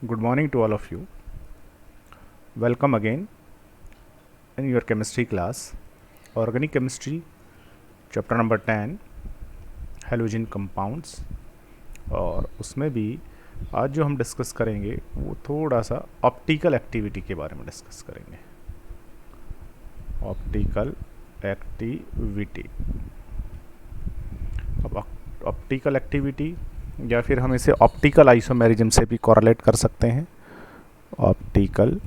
Good morning to all of you. Welcome again in your chemistry class. Organic chemistry, chapter number 10, halogen compounds. और उसमें भी आज जो हम डिस्कस करेंगे वो थोड़ा सा ऑप्टिकल एक्टिविटी के बारे में डिस्कस करेंगे। Optical activity. अब ऑप्टिकल एक्टिविटी या फिर हम इसे ऑप्टिकल आइसोमेरिज्म से भी कोरिलेट कर सकते हैं। Optical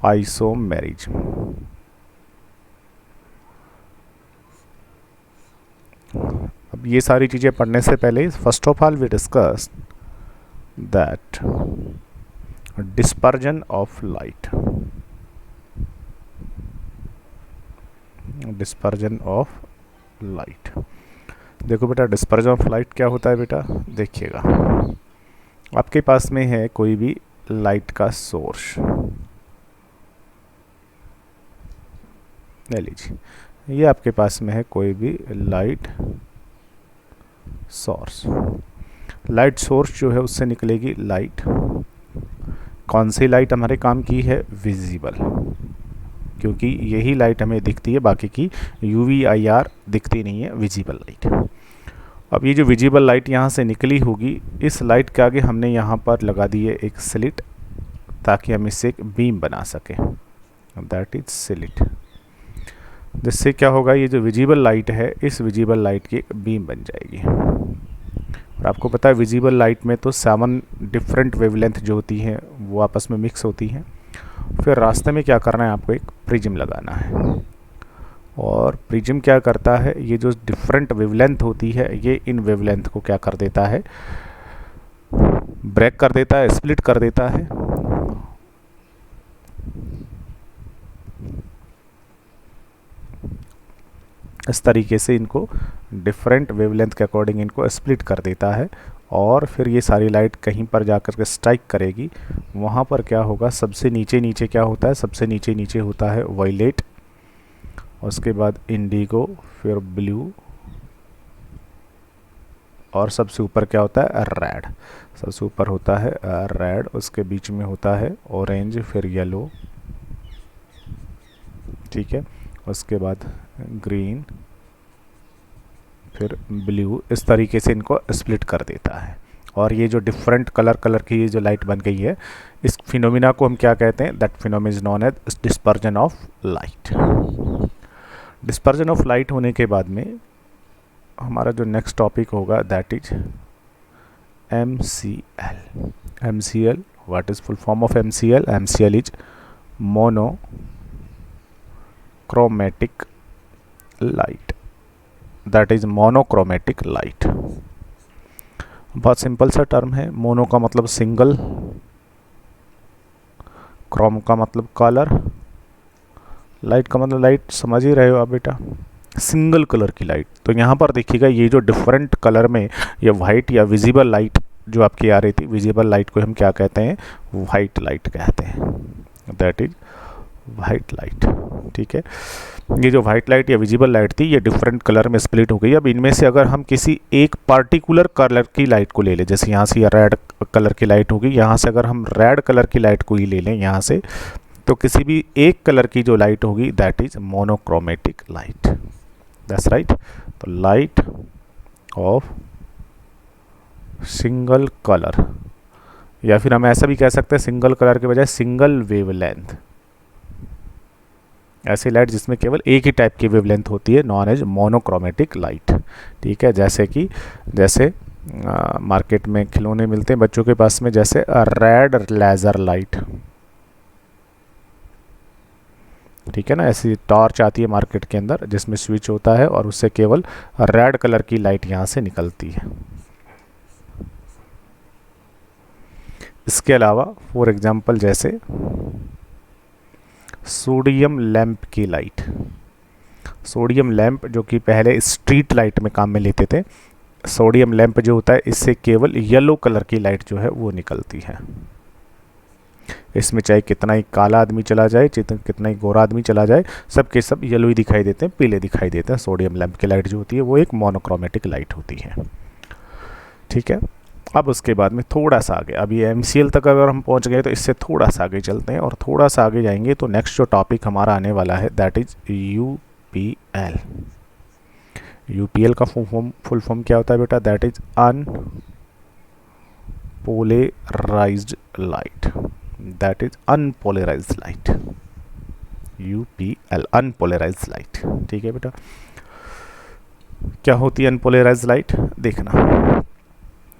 isomerism. अब ये सारी चीज़ें पढ़ने से पहले first of all we discuss that dispersion of light. Dispersion of light. देखो बेटा, डिस्पर्जन ऑफ लाइट क्या होता है बेटा, देखिएगा आपके पास में है कोई भी लाइट का सोर्स, ले लीजिए ये आपके पास में है कोई भी लाइट सोर्स। लाइट सोर्स जो है उससे निकलेगी लाइट। कौन सी लाइट हमारे काम की है, विजिबल, क्योंकि यही लाइट हमें दिखती है, बाकी की यूवी IR दिखती नहीं है, विजिबल लाइट। अब ये जो विजिबल लाइट यहाँ से निकली होगी, इस लाइट के आगे हमने यहाँ पर लगा दी है एक स्लिट, ताकि हम इससे एक बीम बना सकें, दैट इज स्लिट। जिससे क्या होगा, ये जो विजिबल लाइट है इस विजिबल लाइट की एक बीम बन जाएगी। और आपको पता है विजिबल लाइट में तो 7 डिफरेंट वेवलेंथ जो होती हैं वो आपस में मिक्स होती हैं। फिर रास्ते में क्या करना है, आपको एक प्रिज्म लगाना है। और प्रिज्म क्या करता है, ये जो डिफरेंट वेवलेंथ होती है ये इन वेवलेंथ को क्या कर देता है, ब्रेक कर देता है, स्प्लिट कर देता है। इस तरीके से इनको डिफरेंट वेवलेंथ के अकॉर्डिंग इनको स्प्लिट कर देता है। और फिर ये सारी लाइट कहीं पर जाकर के स्ट्राइक करेगी, वहाँ पर क्या होगा, सबसे नीचे नीचे क्या होता है, सबसे नीचे नीचे होता है वायलेट, उसके बाद इंडिगो, फिर ब्लू, और सबसे ऊपर क्या होता है, रेड। सबसे ऊपर होता है रेड, उसके बीच में होता है ऑरेंज, फिर येलो, ठीक है, उसके बाद ग्रीन, फिर ब्लू। इस तरीके से इनको स्प्लिट कर देता है। और ये जो डिफरेंट कलर की ये जो लाइट बन गई है, इस फिनोमिना को हम क्या कहते हैं, that phenomena is known as dispersion of light. Dispersion of light होने के बाद में हमारा जो नेक्स्ट टॉपिक होगा that is MCL। MCL, what is full form of MCL? MCL is monochromatic light, that is monochromatic light. बहुत simple सा term है। मोनो का मतलब सिंगल, क्रोम का मतलब कलर, लाइट का मतलब लाइट, समझ ही रहे हो आप बेटा, सिंगल कलर की लाइट। तो यहाँ पर देखिएगा ये जो डिफरेंट कलर में ये वाइट या विजिबल लाइट जो आपकी आ रही थी, विजिबल लाइट को हम क्या कहते हैं, वाइट लाइट कहते हैं, दैट इज वाइट लाइट। ठीक है, ये जो वाइट लाइट या विजिबल लाइट थी ये डिफरेंट कलर में स्प्लिट हो गई। अब इनमें से अगर हम किसी एक पार्टिकुलर कलर की लाइट को ले लें, जैसे यहाँ से रेड कलर की लाइट होगी, यहाँ से अगर हम रेड कलर की लाइट को ही ले लें यहाँ से, तो किसी भी एक कलर की जो लाइट होगी that is monochromatic light, that's right. तो लाइट ऑफ सिंगल कलर, या फिर हम ऐसा भी कह सकते हैं सिंगल कलर के बजाय सिंगल वेवलेंथ, ऐसी लाइट जिसमें केवल एक ही टाइप की वेवलेंथ होती है, नॉन एज मोनोक्रोमेटिक लाइट। ठीक है, जैसे मार्केट में खिलौने मिलते हैं बच्चों के पास में, जैसे रेड लेजर लाइट, ठीक है ना, ऐसी टॉर्च आती है मार्केट के अंदर जिसमें स्विच होता है और उससे केवल रेड कलर की लाइट यहाँ से निकलती है। इसके अलावा फॉर एग्जांपल जैसे सोडियम लैंप की लाइट, सोडियम लैंप जो कि पहले स्ट्रीट लाइट में काम में लेते थे, सोडियम लैंप जो होता है इससे केवल येलो कलर की लाइट जो है वो निकलती है। इसमें चाहे कितना ही काला आदमी चला जाए, कितना ही गोरा आदमी चला जाए, सब के सब येलो ही दिखाई देते हैं, पीले दिखाई देते हैं। सोडियम लैंप की लाइट जो होती है वो एक मोनोक्रोमेटिक लाइट होती है। ठीक है, अब उसके बाद में थोड़ा सा आगे, अभी MCL तक अगर हम पहुंच गए तो इससे थोड़ा सा आगे चलते हैं और थोड़ा सा आगे जाएंगे तो नेक्स्ट जो टॉपिक हमारा आने वाला है दैट इज UPL। UPL का फुल फॉर्म क्या होता है बेटा? That is unpolarised light. That is unpolarised light, UPL unpolarised light. ठीक है बेटा, क्या होती है अनपोलराइज्ड लाइट? देखना,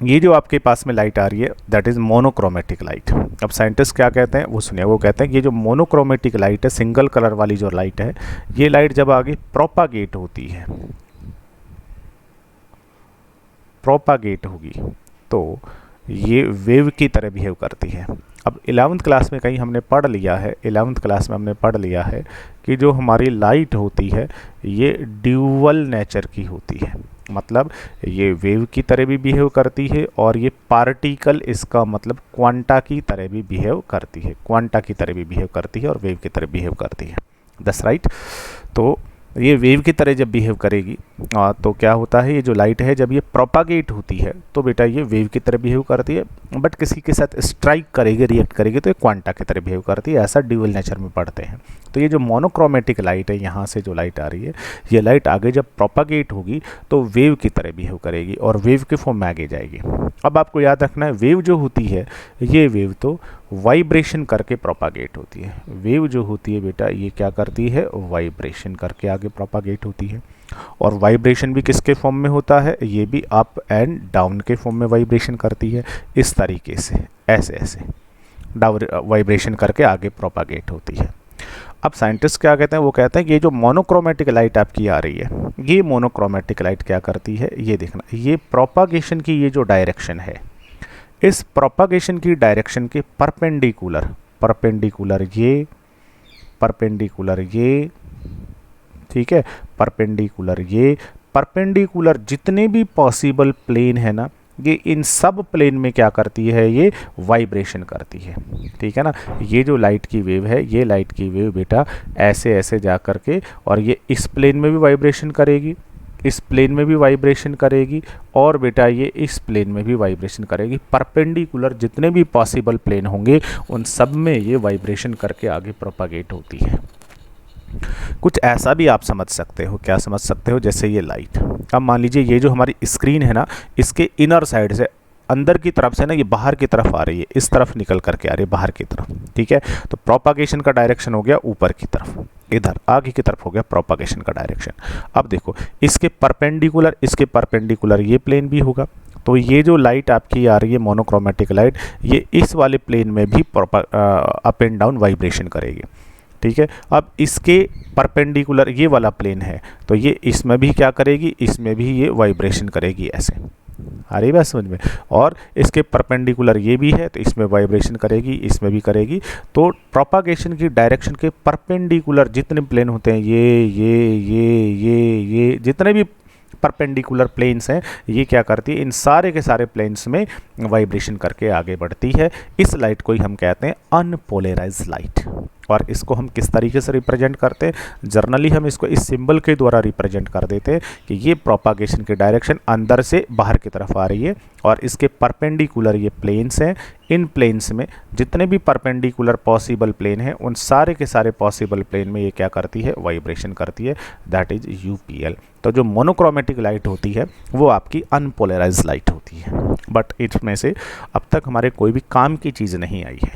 ये जो आपके पास में लाइट आ रही है दैट इज़ मोनोक्रोमेटिक लाइट। अब साइंटिस्ट क्या कहते हैं वो सुनिए, वो कहते हैं कि ये जो मोनोक्रोमेटिक लाइट है, सिंगल कलर वाली जो लाइट है, ये लाइट जब आगे प्रोपागेट होती है, प्रोपागेट होगी तो ये वेव की तरह बिहेव करती है। अब 11th क्लास में कहीं हमने पढ़ लिया है, 11th क्लास में हमने पढ़ लिया है कि जो हमारी लाइट होती है ये ड्यूअल नेचर की होती है, मतलब ये वेव की तरह भी बिहेव करती है और ये पार्टिकल, इसका मतलब क्वांटा की तरह भी बिहेव करती है, क्वांटा की तरह भी बिहेव करती है और वेव की तरह बिहेव करती है। That's right. तो ये वेव की तरह जब बिहेव करेगी तो क्या होता है, ये जो लाइट है जब ये प्रोपागेट होती है तो बेटा ये वेव की तरह बिहेव करती है, बट किसी के साथ स्ट्राइक करेगी, रिएक्ट करेगी तो ये क्वांटा की तरह बिहेव करती है। ऐसा ड्यूअल नेचर में पढ़ते हैं। तो ये जो मोनोक्रोमेटिक लाइट है, यहाँ से जो लाइट आ रही है, ये लाइट आगे जब प्रोपागेट होगी तो वेव की तरह बिहेव करेगी और वेव के फॉर्म में आगे जाएगी। अब आपको याद रखना है, वेव जो होती है ये वेव तो वाइब्रेशन करके प्रोपागेट होती है। वेव जो होती है बेटा ये क्या करती है? वाइब्रेशन करके आगे प्रोपागेट होती है। और वाइब्रेशन भी किसके फॉर्म में होता है? ये भी अप एंड डाउन के फॉर्म में वाइब्रेशन करती है, इस तरीके से, ऐसे ऐसे वाइब्रेशन करके आगे प्रोपागेट होती है। अब साइंटिस्ट क्या कहते हैं, वो कहते हैं कि ये जो मोनोक्रोमेटिक लाइट आपकी आ रही है, ये मोनोक्रोमेटिक लाइट क्या करती है, ये देखना, ये प्रोपागेशन की ये जो डायरेक्शन है, इस प्रोपागेशन की डायरेक्शन के परपेंडिकुलर, परपेंडिकुलर ये, परपेंडिकुलर ये, ठीक है, परपेंडिकुलर ये, परपेंडिकुलर जितने भी पॉसिबल प्लेन है ना, ये इन सब प्लेन में क्या करती है? ये वाइब्रेशन करती है। ठीक है ना, ये जो लाइट की वेव है, ये लाइट की वेव बेटा ऐसे ऐसे जा कर के, और ये इस प्लेन में भी वाइब्रेशन करेगी, इस प्लेन में भी वाइब्रेशन करेगी, और बेटा ये इस प्लेन में भी वाइब्रेशन करेगी। परपेंडिकुलर जितने भी पॉसिबल प्लेन होंगे उन सब में ये वाइब्रेशन करके आगे प्रोपागेट होती है। कुछ ऐसा भी आप समझ सकते हो, क्या समझ सकते हो, जैसे ये लाइट, अब मान लीजिए ये जो हमारी स्क्रीन है ना, इसके इनर साइड से, अंदर की तरफ से ना, ये बाहर की तरफ आ रही है, इस तरफ निकल करके आ रही है, बाहर की तरफ। ठीक है, तो प्रोपागेशन का डायरेक्शन हो गया ऊपर की तरफ, इधर आगे की तरफ हो गया प्रोपागेशन का डायरेक्शन। अब देखो, इसके परपेंडिकुलर, इसके परपेंडिकुलर ये प्लेन भी होगा, तो ये जो लाइट आपकी आ रही है मोनोक्रोमेटिक लाइट, ये इस वाले प्लेन में भी अप एंड डाउन वाइब्रेशन करेगी। ठीक है, अब इसके परपेंडिकुलर ये वाला प्लेन है, तो ये इसमें भी क्या करेगी, इसमें भी ये वाइब्रेशन करेगी, ऐसे, आ रही बात समझ में। और इसके परपेंडिकुलर ये भी है तो इसमें वाइब्रेशन करेगी, इसमें भी करेगी। तो प्रोपागेशन की डायरेक्शन के परपेंडिकुलर जितने प्लेन होते हैं, ये जितने भी परपेंडिकुलर प्लेन्स हैं, ये क्या करती है, इन सारे के सारे प्लेन्स में वाइब्रेशन करके आगे बढ़ती है। इस लाइट को ही हम कहते हैं अनपोलराइज्ड लाइट। और इसको हम किस तरीके से रिप्रेजेंट करते हैं, जर्नली हम इसको इस सिंबल के द्वारा रिप्रेजेंट कर देते हैं कि ये प्रोपागेशन की डायरेक्शन अंदर से बाहर की तरफ आ रही है, और इसके परपेंडिकुलर ये प्लेन्स हैं, इन प्लेन्स में जितने भी परपेंडिकुलर पॉसिबल प्लेन हैं, उन सारे के सारे पॉसिबल प्लेन में ये क्या करती है, वाइब्रेशन करती है। That is UPL। तो जो मोनोक्रोमेटिक लाइट होती है वो आपकी अनपोलराइज्ड लाइट होती है। बट इसमें से अब तक हमारे कोई भी काम की चीज़ नहीं आई है।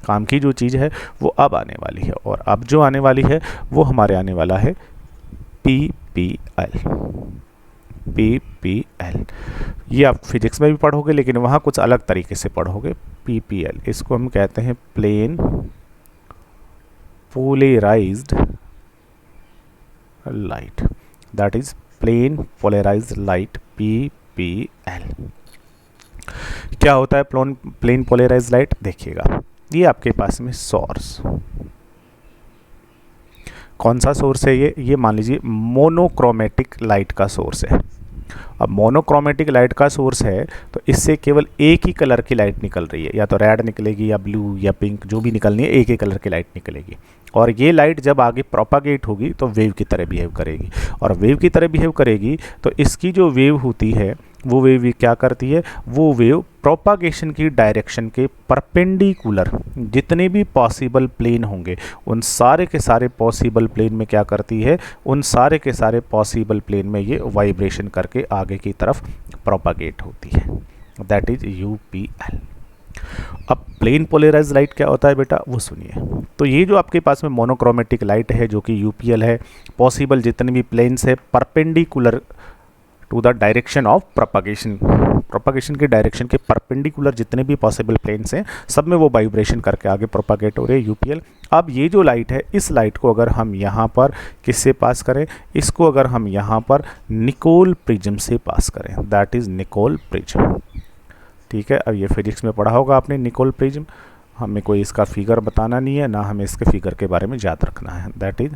काम की जो चीज़ है वो अब आने वाली है, और अब जो आने वाली है वो हमारे आने वाला है PPL। PPL ये आप फिजिक्स में भी पढ़ोगे, लेकिन वहाँ कुछ अलग तरीके से पढ़ोगे। PPL इसको हम कहते हैं plane polarised light. That is plane polarised light, PPL। क्या होता है प्लेन पोलराइज्ड लाइट? देखिएगा, ये आपके पास में सोर्स, कौन सा सोर्स है ये मान लीजिए मोनोक्रोमेटिक लाइट का सोर्स है। अब मोनोक्रोमेटिक लाइट का सोर्स है तो इससे केवल एक ही कलर की लाइट निकल रही है, या तो रेड निकलेगी या ब्लू या पिंक, जो भी निकलनी है एक ही कलर की लाइट निकलेगी। और ये लाइट जब आगे प्रोपागेट होगी तो वेव की तरह बिहेव करेगी, और वेव की तरह बिहेव करेगी तो इसकी जो वेव होती है वो वेव क्या करती है, वो वेव प्रोपागेशन की डायरेक्शन के परपेंडिकुलर जितने भी पॉसिबल प्लेन होंगे उन सारे के सारे पॉसिबल प्लेन में क्या करती है, उन सारे के सारे पॉसिबल प्लेन में ये वाइब्रेशन करके आगे की तरफ प्रोपागेट होती है, दैट इज यूपीएल। अब प्लेन पोलराइज लाइट क्या होता है बेटा, वो सुनिए। तो ये जो आपके पास में मोनोक्रोमेटिक लाइट है जो कि यूपीएल है, पॉसिबल जितने भी प्लेन्स है perpendicular to the direction of propagation, propagation के डायरेक्शन के परपेंडिकुलर जितने भी पॉसिबल प्लेन्स हैं सब में वो वाइब्रेशन करके आगे प्रोपागेट हो रहे हैं यूपीएल। अब ये जो लाइट है, इस लाइट को अगर हम यहाँ पर किससे पास करें, इसको अगर हम यहाँ पर निकोल प्रिज्म से पास करें, दैट इज़ निकोल प्रिज्म। ठीक है, अब ये फिजिक्स में पढ़ा होगा आपने निकोल प्रिज्म, हमें कोई इसका फिगर बताना नहीं है, ना हमें इसके फिगर के बारे में याद रखना है, that is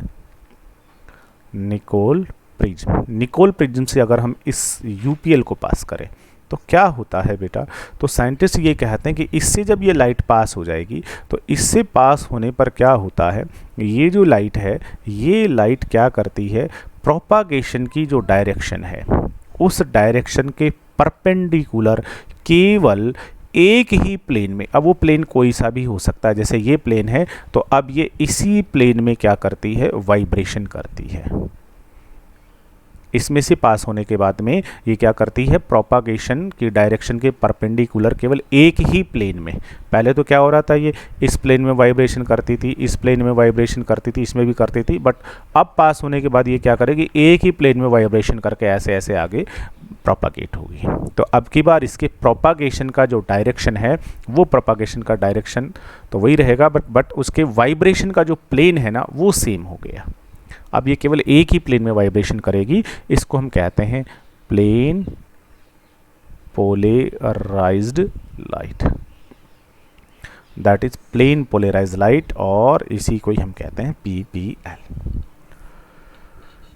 Nicol prism. Nicol prism से अगर हम इस यूपीएल को पास करें तो क्या होता है बेटा, तो साइंटिस्ट ये कहते हैं कि इससे जब ये लाइट पास हो जाएगी तो इससे पास होने पर क्या होता है, ये जो लाइट है ये लाइट क्या करती है, प्रोपागेशन की जो डायरेक्शन है उस डायरेक्शन के परपेंडिकुलर केवल एक ही प्लेन में, अब वो प्लेन कोई सा भी हो सकता है, जैसे ये प्लेन है तो अब ये इसी प्लेन में क्या करती है, वाइब्रेशन करती है। इसमें से पास होने के बाद में ये क्या करती है, प्रोपागेशन की डायरेक्शन के परपेंडिकुलर केवल एक ही प्लेन में, पहले तो क्या हो रहा था, ये इस प्लेन में वाइब्रेशन करती थी, इस प्लेन में वाइब्रेशन करती थी, इसमें भी करती थी, बट अब पास होने के बाद ये क्या करेगी, एक ही प्लेन में वाइब्रेशन करके ऐसे ऐसे आगे प्रोपागेट होगी। तो अब की बार इसके प्रोपागेशन का जो डायरेक्शन है वो प्रोपागेशन का डायरेक्शन तो वही रहेगा, बट उसके वाइब्रेशन का जो प्लेन है ना वो सेम हो गया। अब ये केवल एक ही प्लेन में वाइब्रेशन करेगी, इसको हम कहते हैं plane polarised light, that is plane polarised light, और इसी को ही हम कहते हैं पीपीएल।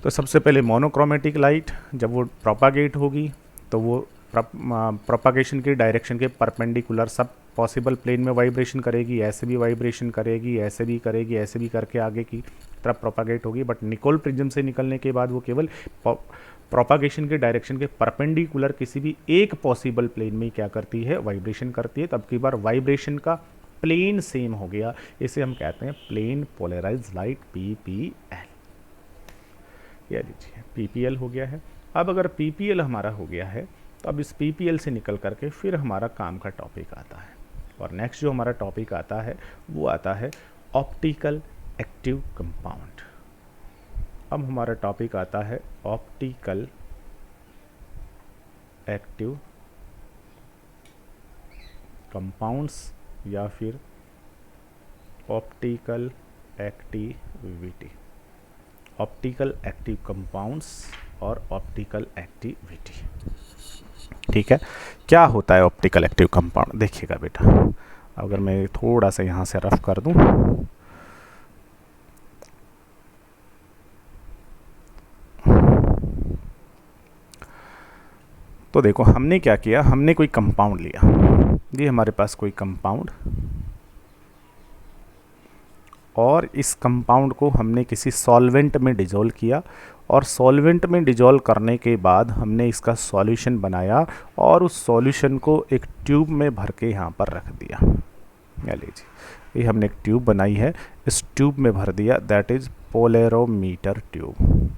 तो सबसे पहले मोनोक्रोमेटिक लाइट जब वो प्रोपागेट होगी तो वो प्रोपागेशन की डायरेक्शन के परपेंडिकुलर सब पॉसिबल प्लेन में वाइब्रेशन करेगी, ऐसे भी वाइब्रेशन करेगी, ऐसे भी करेगी, ऐसे भी करके आगे की तरफ प्रोपागेट होगी। बट निकोल प्रिज्म से निकलने के बाद वो केवल प्रोपागेशन के डायरेक्शन के परपेंडिकुलर किसी भी एक पॉसिबल प्लेन में क्या करती है, वाइब्रेशन करती है। तब की बार वाइब्रेशन का प्लेन सेम हो गया, इसे हम कहते हैं प्लेन पोलराइज्ड लाइट पीपीएल। कह लीजिए पीपीएल हो गया है। अब अगर पीपीएल हमारा हो गया है तो अब इस पीपीएल से निकल करके फिर हमारा काम का टॉपिक आता है, और नेक्स्ट जो हमारा टॉपिक आता है वो आता है ऑप्टिकल एक्टिव कंपाउंड। अब हमारा टॉपिक आता है ऑप्टिकल एक्टिव कंपाउंड्स या फिर optical activity, optical active compounds और ऑप्टिकल एक्टिविटी। ठीक है, क्या होता है ऑप्टिकल एक्टिव कंपाउंड, देखिएगा बेटा, अगर मैं थोड़ा सा यहाँ से रफ कर दूं तो देखो हमने क्या किया, हमने कोई कंपाउंड लिया, ये हमारे पास कोई कंपाउंड, और इस कंपाउंड को हमने किसी सॉल्वेंट में डिजोल्व किया, और सॉल्वेंट में डिजोल्व करने के बाद हमने इसका सॉल्यूशन बनाया और उस सॉल्यूशन को एक ट्यूब में भर के यहाँ पर रख दिया। या लीजिए ये हमने एक ट्यूब बनाई है, इस ट्यूब में भर दिया, दैट इज पोलरोमीटर ट्यूब।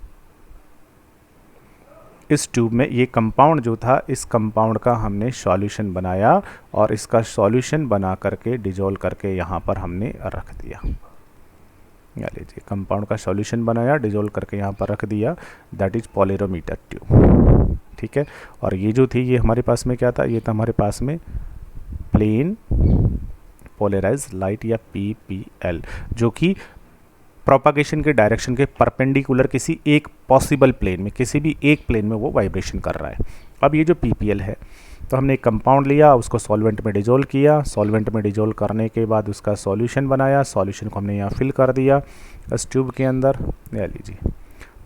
इस ट्यूब में ये कंपाउंड जो था, इस कंपाउंड का हमने सॉल्यूशन बनाया और इसका सॉल्यूशन बना करके डिजोल्व करके यहाँ पर हमने रख दिया। या लीजिए कंपाउंड का सॉल्यूशन बनाया, डिजोल्व करके यहाँ पर रख दिया, दैट इज पोलरोमीटर ट्यूब। ठीक है, और ये जो थी ये हमारे पास में क्या था, ये था हमारे पास में प्लेन पोलराइज्ड लाइट या पीपीएल, जो कि प्रोपागेशन के डायरेक्शन के परपेंडिकुलर किसी एक पॉसिबल प्लेन में, किसी भी एक प्लेन में वो वाइब्रेशन कर रहा है। अब ये जो पीपीएल है, तो हमने एक कंपाउंड लिया, उसको सॉल्वेंट में डिजोल्व किया, सॉल्वेंट में डिजोल्व करने के बाद उसका सॉल्यूशन बनाया, सॉल्यूशन को हमने यहाँ फिल कर दिया इस ट्यूब के अंदर। ले लीजिए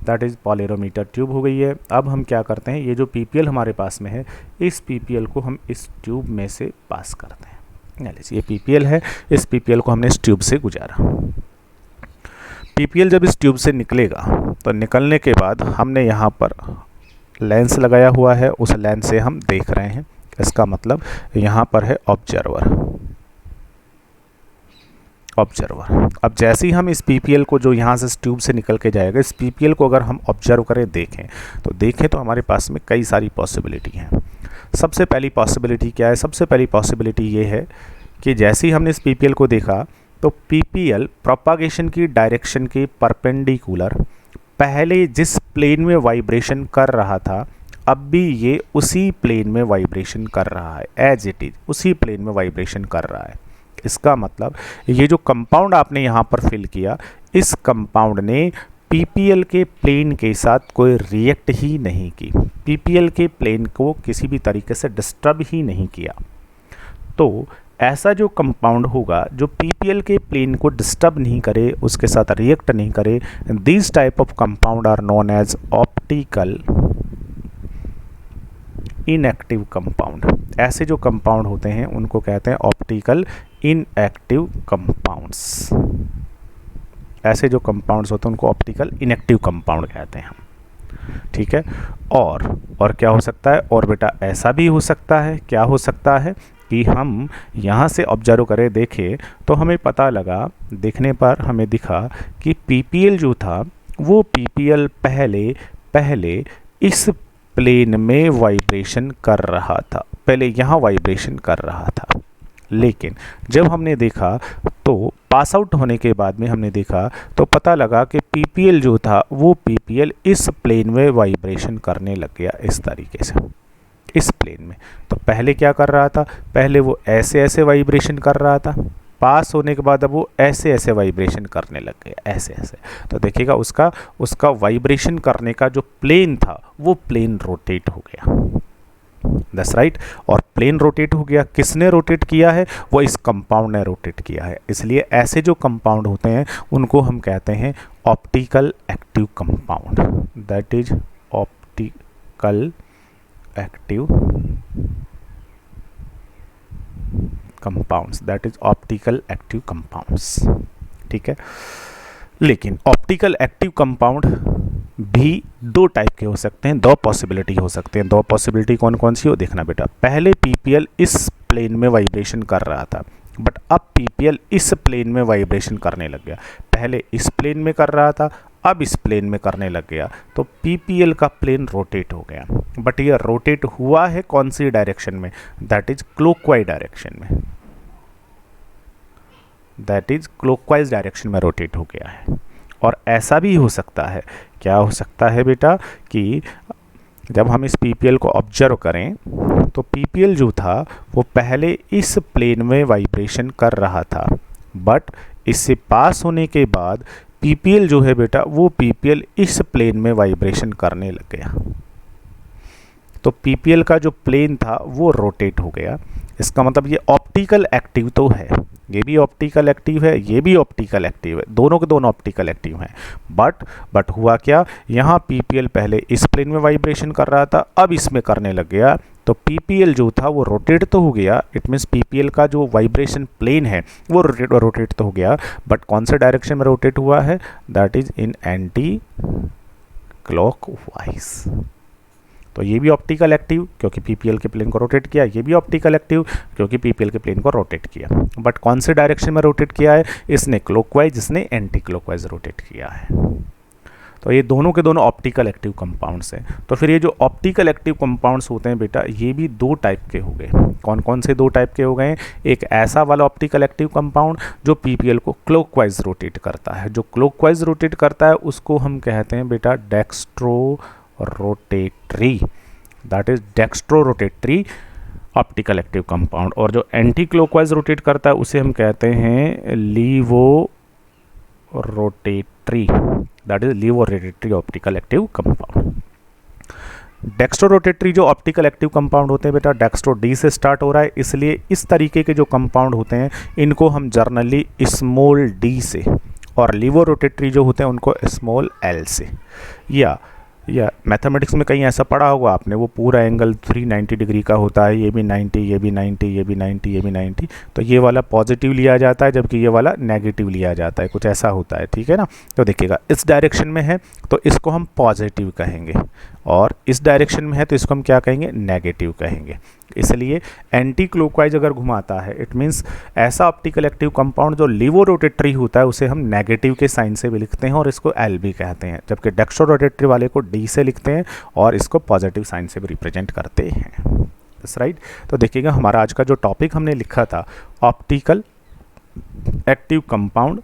दैट इज़ पोलरोमीटर ट्यूब हो गई है। अब हम क्या करते हैं, ये जो पीपीएल हमारे पास में है, इस पीपीएल को हम इस ट्यूब में से पास करते हैं। ले लीजिए ये पीपीएल है, इस पीपीएल को हमने इस ट्यूब से गुजारा। पीपीएल जब इस ट्यूब से निकलेगा तो निकलने के बाद हमने यहाँ पर लेंस लगाया हुआ है, उस लेंस से हम देख रहे हैं, इसका मतलब यहाँ पर है ऑब्जर्वर। अब जैसे ही हम इस पीपीएल को जो यहाँ से इस ट्यूब से निकल के जाएगा, इस पीपीएल को अगर हम ऑब्जर्व करें, देखें तो हमारे पास में कई सारी पॉसिबिलिटी हैं। सबसे पहली पॉसिबिलिटी क्या है? सबसे पहली पॉसिबिलिटी ये है कि जैसे ही हमने इस पीपीएल को देखा तो पीपीएल प्रोपागेशन की डायरेक्शन के परपेंडिकुलर पहले जिस प्लेन में वाइब्रेशन कर रहा था, अब भी ये उसी प्लेन में वाइब्रेशन कर रहा है, एज इट इज उसी प्लेन में वाइब्रेशन कर रहा है। इसका मतलब ये जो कंपाउंड आपने यहाँ पर फिल किया, इस कंपाउंड ने पीपीएल के प्लेन के साथ कोई रिएक्ट ही नहीं की, पीपीएल के प्लेन को किसी भी तरीके से डिस्टर्ब ही नहीं किया। तो ऐसा जो कंपाउंड होगा जो पीपीएल के प्लेन को डिस्टर्ब नहीं करे, उसके साथ रिएक्ट नहीं करे, this type of compound are known as optical inactive compound. ऐसे जो कंपाउंड होते हैं उनको कहते हैं ऑप्टिकल इनएक्टिव कंपाउंड्स। ऐसे जो कंपाउंड्स होते हैं उनको ऑप्टिकल इनएक्टिव कंपाउंड कहते हैं, ठीक है। और क्या हो सकता है? और बेटा ऐसा भी हो सकता है, क्या हो सकता है कि हम यहाँ से ऑब्जर्व करें, देखें तो हमें पता लगा, देखने पर हमें दिखा कि पीपीएल जो था वो पीपीएल पहले इस प्लेन में वाइब्रेशन कर रहा था, पहले यहाँ वाइब्रेशन कर रहा था, लेकिन जब हमने देखा तो पास आउट होने के बाद में हमने देखा तो पता लगा कि पीपीएल जो था वो पीपीएल इस प्लेन में वाइब्रेशन करने लग गया, इस तरीके से इस प्लेन में। तो पहले क्या कर रहा था? पहले वो ऐसे ऐसे वाइब्रेशन कर रहा था, पास होने के बाद अब वो ऐसे ऐसे वाइब्रेशन करने लग गया, ऐसे ऐसे। तो देखिएगा उसका वाइब्रेशन करने का जो प्लेन था वो प्लेन रोटेट हो गया, दैट्स राइट। और प्लेन रोटेट हो गया, किसने रोटेट किया है? वो इस कंपाउंड ने रोटेट किया है। इसलिए ऐसे जो कंपाउंड होते हैं उनको हम कहते हैं optical active compound, that is optical active compounds, that is optical active compounds, ठीक है। लेकिन ऑप्टिकल एक्टिव कंपाउंड भी दो टाइप के हो सकते हैं, दो पॉसिबिलिटी हो सकते हैं। दो पॉसिबिलिटी कौन कौन सी हो देखना बेटा। पहले पीपीएल इस प्लेन में वाइब्रेशन कर रहा था, बट अब पीपीएल इस प्लेन में वाइब्रेशन करने लग गया। पहले इस प्लेन में कर रहा था, अब इस प्लेन में करने लग गया, तो पीपीएल का प्लेन रोटेट हो गया। बट ये रोटेट हुआ है कौन सी डायरेक्शन में? दैट इज क्लॉकवाइज डायरेक्शन में, दैट इज क्लॉकवाइज डायरेक्शन में रोटेट हो गया है। और ऐसा भी हो सकता है, क्या हो सकता है बेटा, कि जब हम इस पीपीएल को ऑब्जर्व करें तो पीपीएल जो था वो पहले इस प्लेन में वाइब्रेशन कर रहा था, बट इससे पास होने के बाद पीपीएल जो है बेटा वो पीपीएल इस प्लेन में वाइब्रेशन करने लग गया। तो पीपीएल का जो प्लेन था वो रोटेट हो गया। इसका मतलब ये ऑप्टिकल एक्टिव तो है, ये भी ऑप्टिकल एक्टिव है, ये भी ऑप्टिकल एक्टिव है, दोनों के दोनों ऑप्टिकल एक्टिव हैं। बट हुआ क्या, यहाँ पीपीएल पहले इस प्लेन में वाइब्रेशन कर रहा था, अब इसमें करने लग गया, तो पीपीएल जो था वो रोटेट तो हो गया। इट मीन्स पीपीएल का जो वाइब्रेशन प्लेन है वो रोटेट तो हो गया, बट कौन से डायरेक्शन में रोटेट हुआ है? That is in anti clockwise. तो ये भी ऑप्टिकल एक्टिव क्योंकि पीपीएल के प्लेन को रोटेट किया, ये भी ऑप्टिकल एक्टिव क्योंकि पीपीएल के प्लेन को रोटेट किया। बट कौन से डायरेक्शन में रोटेट किया है? इसने क्लॉकवाइज, इसने एंटी क्लॉकवाइज रोटेट किया है। तो ये दोनों के दोनों ऑप्टिकल एक्टिव कंपाउंड्स हैं। तो फिर ये जो ऑप्टिकल एक्टिव कंपाउंड्स होते हैं बेटा, ये भी दो टाइप के हो गए। कौन कौन से दो टाइप के हो गए? एक ऐसा वाला ऑप्टिकल एक्टिव कंपाउंड जो पीपीएल को क्लॉकवाइज रोटेट करता है। जो क्लॉकवाइज रोटेट करता है उसको हम कहते हैं बेटा dextro rotatory, that is dextro rotatory optical active compound. और जो एंटी क्लॉकवाइज रोटेट करता है उसे हम कहते हैं laevo rotatory, that is laevo rotatory optical active compound. Dextro rotatory जो ऑप्टिकल एक्टिव कंपाउंड होते हैं बेटा, डेक्स्ट्रो डी से स्टार्ट हो रहा है, इसलिए इस तरीके के जो कंपाउंड होते हैं इनको हम जर्नली स्मॉल डी से, और लीवो रोटेटरी जो होते हैं उनको स्मॉल एल से। या मैथमेटिक्स में कहीं ऐसा पढ़ा होगा आपने, वो पूरा एंगल 390 डिग्री का होता है, ये भी 90, ये भी 90, ये भी 90, ये भी 90, तो ये वाला पॉजिटिव लिया जाता है जबकि ये वाला नेगेटिव लिया जाता है, कुछ ऐसा होता है, ठीक है ना। तो देखिएगा इस डायरेक्शन में है तो इसको हम पॉजिटिव कहेंगे, और इस डायरेक्शन में है तो इसको हम क्या कहेंगे, नेगेटिव कहेंगे। इसलिए एंटी क्लॉकवाइज अगर घुमाता है इट मीन्स ऐसा ऑप्टिकल एक्टिव कंपाउंड जो लीवो रोटेटरी होता है उसे हम नेगेटिव के साइन से भी लिखते हैं और इसको एल भी कहते हैं, जबकि डेक्स्ट्रो रोटेटरी वाले को डी से लिखते हैं और इसको पॉजिटिव साइन से भी रिप्रेजेंट करते हैं। That's right. तो देखिएगा हमारा आज का जो टॉपिक हमने लिखा था ऑप्टिकल एक्टिव कंपाउंड,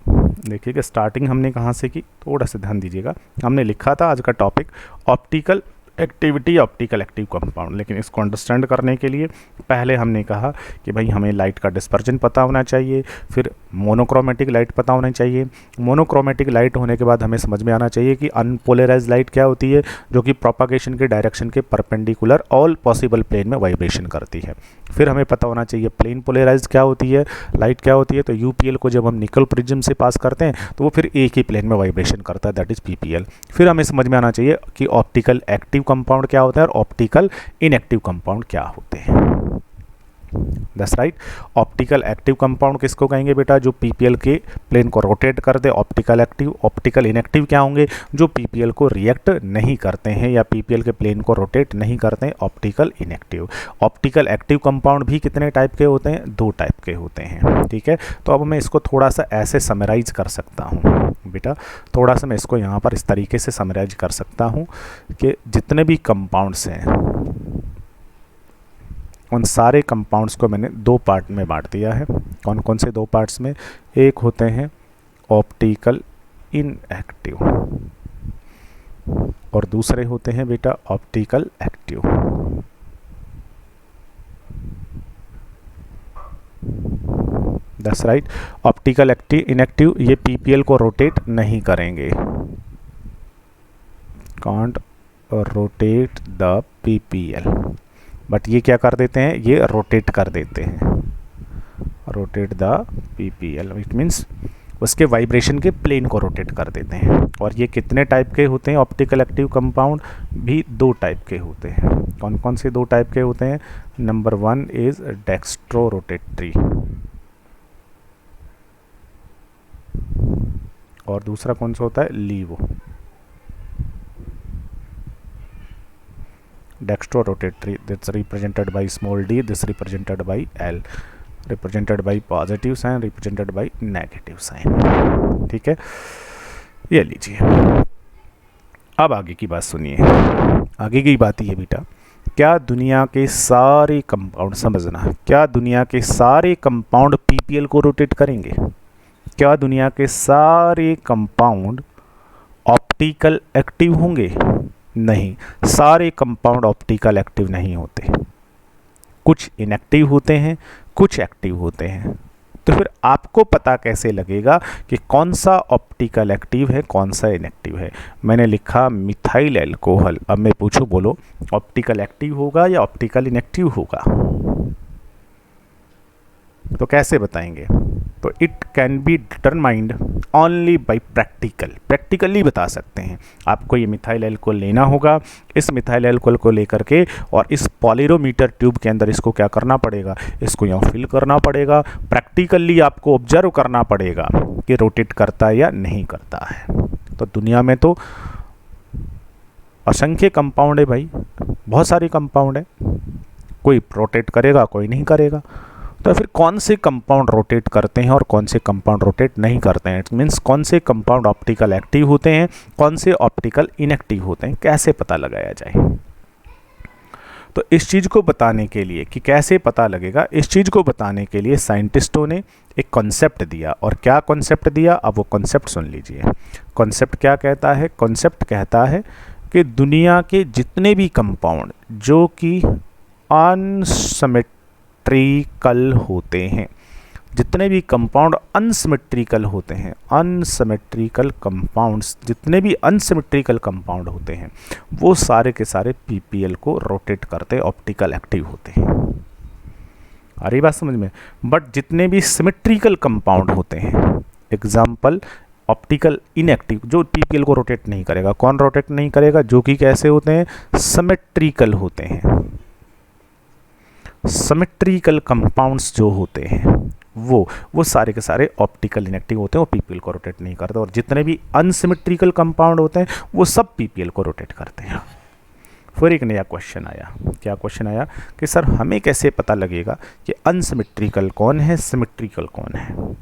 देखिएगा स्टार्टिंग हमने कहाँ से की, थोड़ा सा ध्यान दीजिएगा। हमने लिखा था आज का topic optical activity optical active compound, लेकिन इसको अंडरस्टैंड करने के लिए पहले हमने कहा कि भाई हमें लाइट का डिस्पर्जन पता होना चाहिए, फिर मोनोक्रोमेटिक लाइट पता होना चाहिए। मोनोक्रोमेटिक लाइट होने के बाद हमें समझ में आना चाहिए कि अनपोलराइज्ड लाइट क्या होती है, जो कि प्रोपागेशन के डायरेक्शन के परपेंडिकुलर ऑल पॉसिबल प्लेन में वाइब्रेशन करती है। फिर हमें पता होना चाहिए प्लेन पोलराइज्ड क्या होती है, लाइट क्या होती है। तो यूपीएल को जब हम निकल प्रिज्म से पास करते हैं तो वो फिर एक ही प्लेन में वाइब्रेशन करता है, दैट इज पीपीएल। फिर हमें समझ में आना चाहिए कि ऑप्टिकल एक्टिव कंपाउंड क्या होता है और ऑप्टिकल इनएक्टिव कंपाउंड क्या होते हैं। That's right. Optical active compound किसको कहेंगे बेटा, जो पीपीएल के प्लेन को रोटेट कर दे ऑप्टिकल एक्टिव। ऑप्टिकल इनएक्टिव क्या होंगे, जो पीपीएल को रिएक्ट नहीं करते हैं या पीपीएल के प्लेन को रोटेट नहीं करते हैं, optical inactive. Optical active compound भी कितने टाइप के होते हैं, 2 टाइप के होते हैं। ठीक है, तो अब मैं इसको थोड़ा सा ऐसे समराइज कर सकता हूँ बेटा, थोड़ा सा मैं इसको यहाँ पर इस तरीके से समराइज कर सकता हूँ कि जितने भी कंपाउंड्स हैं उन सारे कंपाउंड्स को मैंने 2 पार्ट में बांट दिया है। कौन कौन से 2 पार्ट्स में, एक होते हैं ऑप्टिकल इनएक्टिव और दूसरे होते हैं बेटा optical active. That's right. Optical active inactive ये पीपीएल को रोटेट नहीं करेंगे, can't rotate the PPL, but ये क्या कर देते हैं, ये रोटेट कर देते हैं, rotate the PPL. It means उसके वाइब्रेशन के प्लेन को रोटेट कर देते हैं। और ये कितने टाइप के होते हैं, ऑप्टिकल एक्टिव कंपाउंड भी 2 टाइप के होते हैं। कौन कौन से 2 टाइप के होते हैं, नंबर 1 इज डेक्स्ट्रो रोटेटरी और दूसरा कौन सा होता है, levo. Dextro rotatory that's represented by small d, this represented by L, represented by positive sign, represented by negative sign। ठीक है, ये लीजिए। अब आगे की बात सुनिए। आगे की बात ये बेटा, क्या दुनिया के सारे कंपाउंड, समझना, क्या दुनिया के सारे कंपाउंड पीपीएल को रोटेट करेंगे? क्या दुनिया के सारे कंपाउंड ऑप्टिकल एक्टिव होंगे? नहीं, सारे कंपाउंड ऑप्टिकल एक्टिव नहीं होते, कुछ इनएक्टिव होते हैं, कुछ एक्टिव होते हैं। तो फिर आपको पता कैसे लगेगा कि कौन सा ऑप्टिकल एक्टिव है, कौन सा इनएक्टिव है? मैंने लिखा मिथाइल एल्कोहल। अब मैं पूछूं, बोलो ऑप्टिकल एक्टिव होगा या ऑप्टिकल इनएक्टिव होगा? तो कैसे बताएंगे? तो it can be determined only by practically बता सकते हैं। आपको ये मिथाइल एल्कोहल लेना होगा, इस मिथाइल एल्कोहल को लेकर के और इस पॉलिरोमीटर ट्यूब के अंदर इसको क्या करना पड़ेगा, इसको यहाँ फिल करना पड़ेगा। प्रैक्टिकली आपको ऑब्जर्व करना पड़ेगा कि रोटेट करता है या नहीं करता है। तो दुनिया में तो असंख्य कंपाउंड है भाई, बहुत सारे कंपाउंड है, कोई रोटेट करेगा कोई नहीं करेगा। तो फिर कौन से कंपाउंड रोटेट करते हैं और कौन से कंपाउंड रोटेट नहीं करते हैं, इट मीन्स कौन से कंपाउंड ऑप्टिकल एक्टिव होते हैं, कौन से ऑप्टिकल इनएक्टिव होते हैं, कैसे पता लगाया जाए? तो इस चीज़ को बताने के लिए कि कैसे पता लगेगा, इस चीज़ को बताने के लिए साइंटिस्टों ने एक कॉन्सेप्ट दिया। और क्या कॉन्सेप्ट दिया, अब वो कॉन्सेप्ट सुन लीजिए। कॉन्सेप्ट क्या कहता है? कॉन्सेप्ट कहता है कि दुनिया के जितने भी कंपाउंड जो कि अनसिमेट्रिकल होते हैं, जितने भी कंपाउंड अनसिमेट्रिकल होते हैं, अनसिमेट्रिकल कंपाउंड्स, जितने भी अनसिमेट्रिकल कंपाउंड होते हैं वो सारे के सारे पीपीएल को रोटेट करते ऑप्टिकल एक्टिव होते हैं। आ रही बात समझ में? बट जितने भी सिमेट्रिकल कंपाउंड होते हैं, एग्जाम्पल ऑप्टिकल इनएक्टिव, जो पीपीएल को रोटेट नहीं करेगा। कौन रोटेट नहीं करेगा? जो कि कैसे होते हैं, सिमेट्रिकल होते हैं। सिमेट्रिकल कंपाउंड्स जो होते हैं वो सारे के सारे ऑप्टिकल इनएक्टिव होते हैं, वो पीपीएल को रोटेट नहीं करते। और जितने भी अनसिमेट्रिकल कंपाउंड होते हैं वो सब पीपीएल को रोटेट करते हैं। फिर एक नया क्वेश्चन आया। क्या क्वेश्चन आया कि सर हमें कैसे पता लगेगा कि अनसिमेट्रिकल कौन है, सिमेट्रिकल कौन है।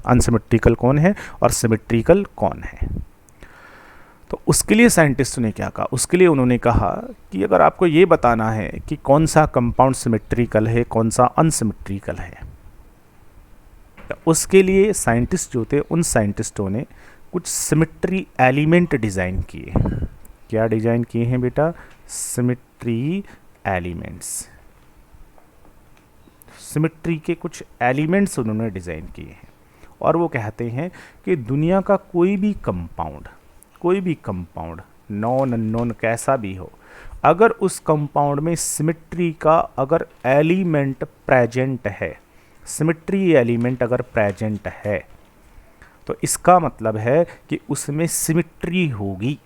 अनसिमेट्रिकल कौन है और सिमेट्रिकल कौन है। तो उसके लिए साइंटिस्ट ने क्या कहा, उसके लिए उन्होंने कहा कि अगर आपको ये बताना है कि कौन सा कंपाउंड सिमेट्रिकल है, कौन सा अनसिमेट्रिकल है, तो उसके लिए साइंटिस्ट जो थे, उन साइंटिस्टों ने कुछ सिमेट्री एलिमेंट डिज़ाइन किए। क्या डिज़ाइन किए हैं बेटा, सिमेट्री एलिमेंट्स। सिमेट्री के कुछ एलिमेंट्स उन्होंने डिज़ाइन किए हैं और वो कहते हैं कि दुनिया का कोई भी कंपाउंड नॉन अननोन कैसा भी हो, अगर उस कंपाउंड में सिमेट्री का अगर एलिमेंट प्रेजेंट है, सिमेट्री एलिमेंट अगर प्रेजेंट है, तो इसका मतलब है कि उसमें सिमेट्री होगी।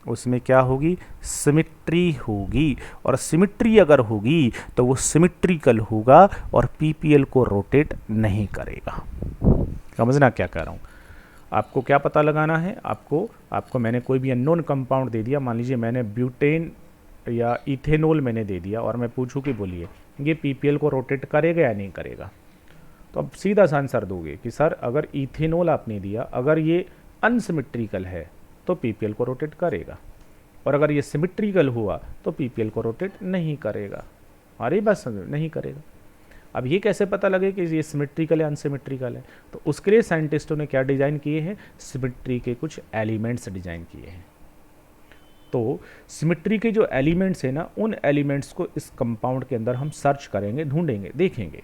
उसमें क्या होगी, सिमेट्री होगी। और सिमेट्री अगर होगी तो वो सिमेट्रिकल होगा और पीपीएल को रोटेट नहीं करेगा। समझना क्या कह रहा हूँ। आपको क्या पता लगाना है, आपको मैंने कोई भी अननोन कंपाउंड दे दिया, मान लीजिए मैंने ब्यूटेन या इथेनॉल मैंने दे दिया और मैं पूछूं कि बोलिए ये पीपीएल को रोटेट करेगा या नहीं करेगा, तो अब सीधा सा आंसर दोगे कि सर अगर इथेनॉल आपने दिया, अगर ये अनसिमेट्रिकल है तो पीपीएल को रोटेट करेगा, और अगर ये सिमेट्रिकल हुआ तो पीपीएल को रोटेट नहीं करेगा। हमारी बात समझ, नहीं करेगा। अब ये कैसे पता लगे कि ये सिमेट्रिकल है अनसिमेट्रिकल है, तो उसके लिए साइंटिस्टों ने क्या डिज़ाइन किए हैं, सिमेट्री के कुछ एलिमेंट्स डिज़ाइन किए हैं। तो सिमेट्री के जो एलिमेंट्स हैं ना, उन एलिमेंट्स को इस कंपाउंड के अंदर हम सर्च करेंगे, ढूंढेंगे, देखेंगे।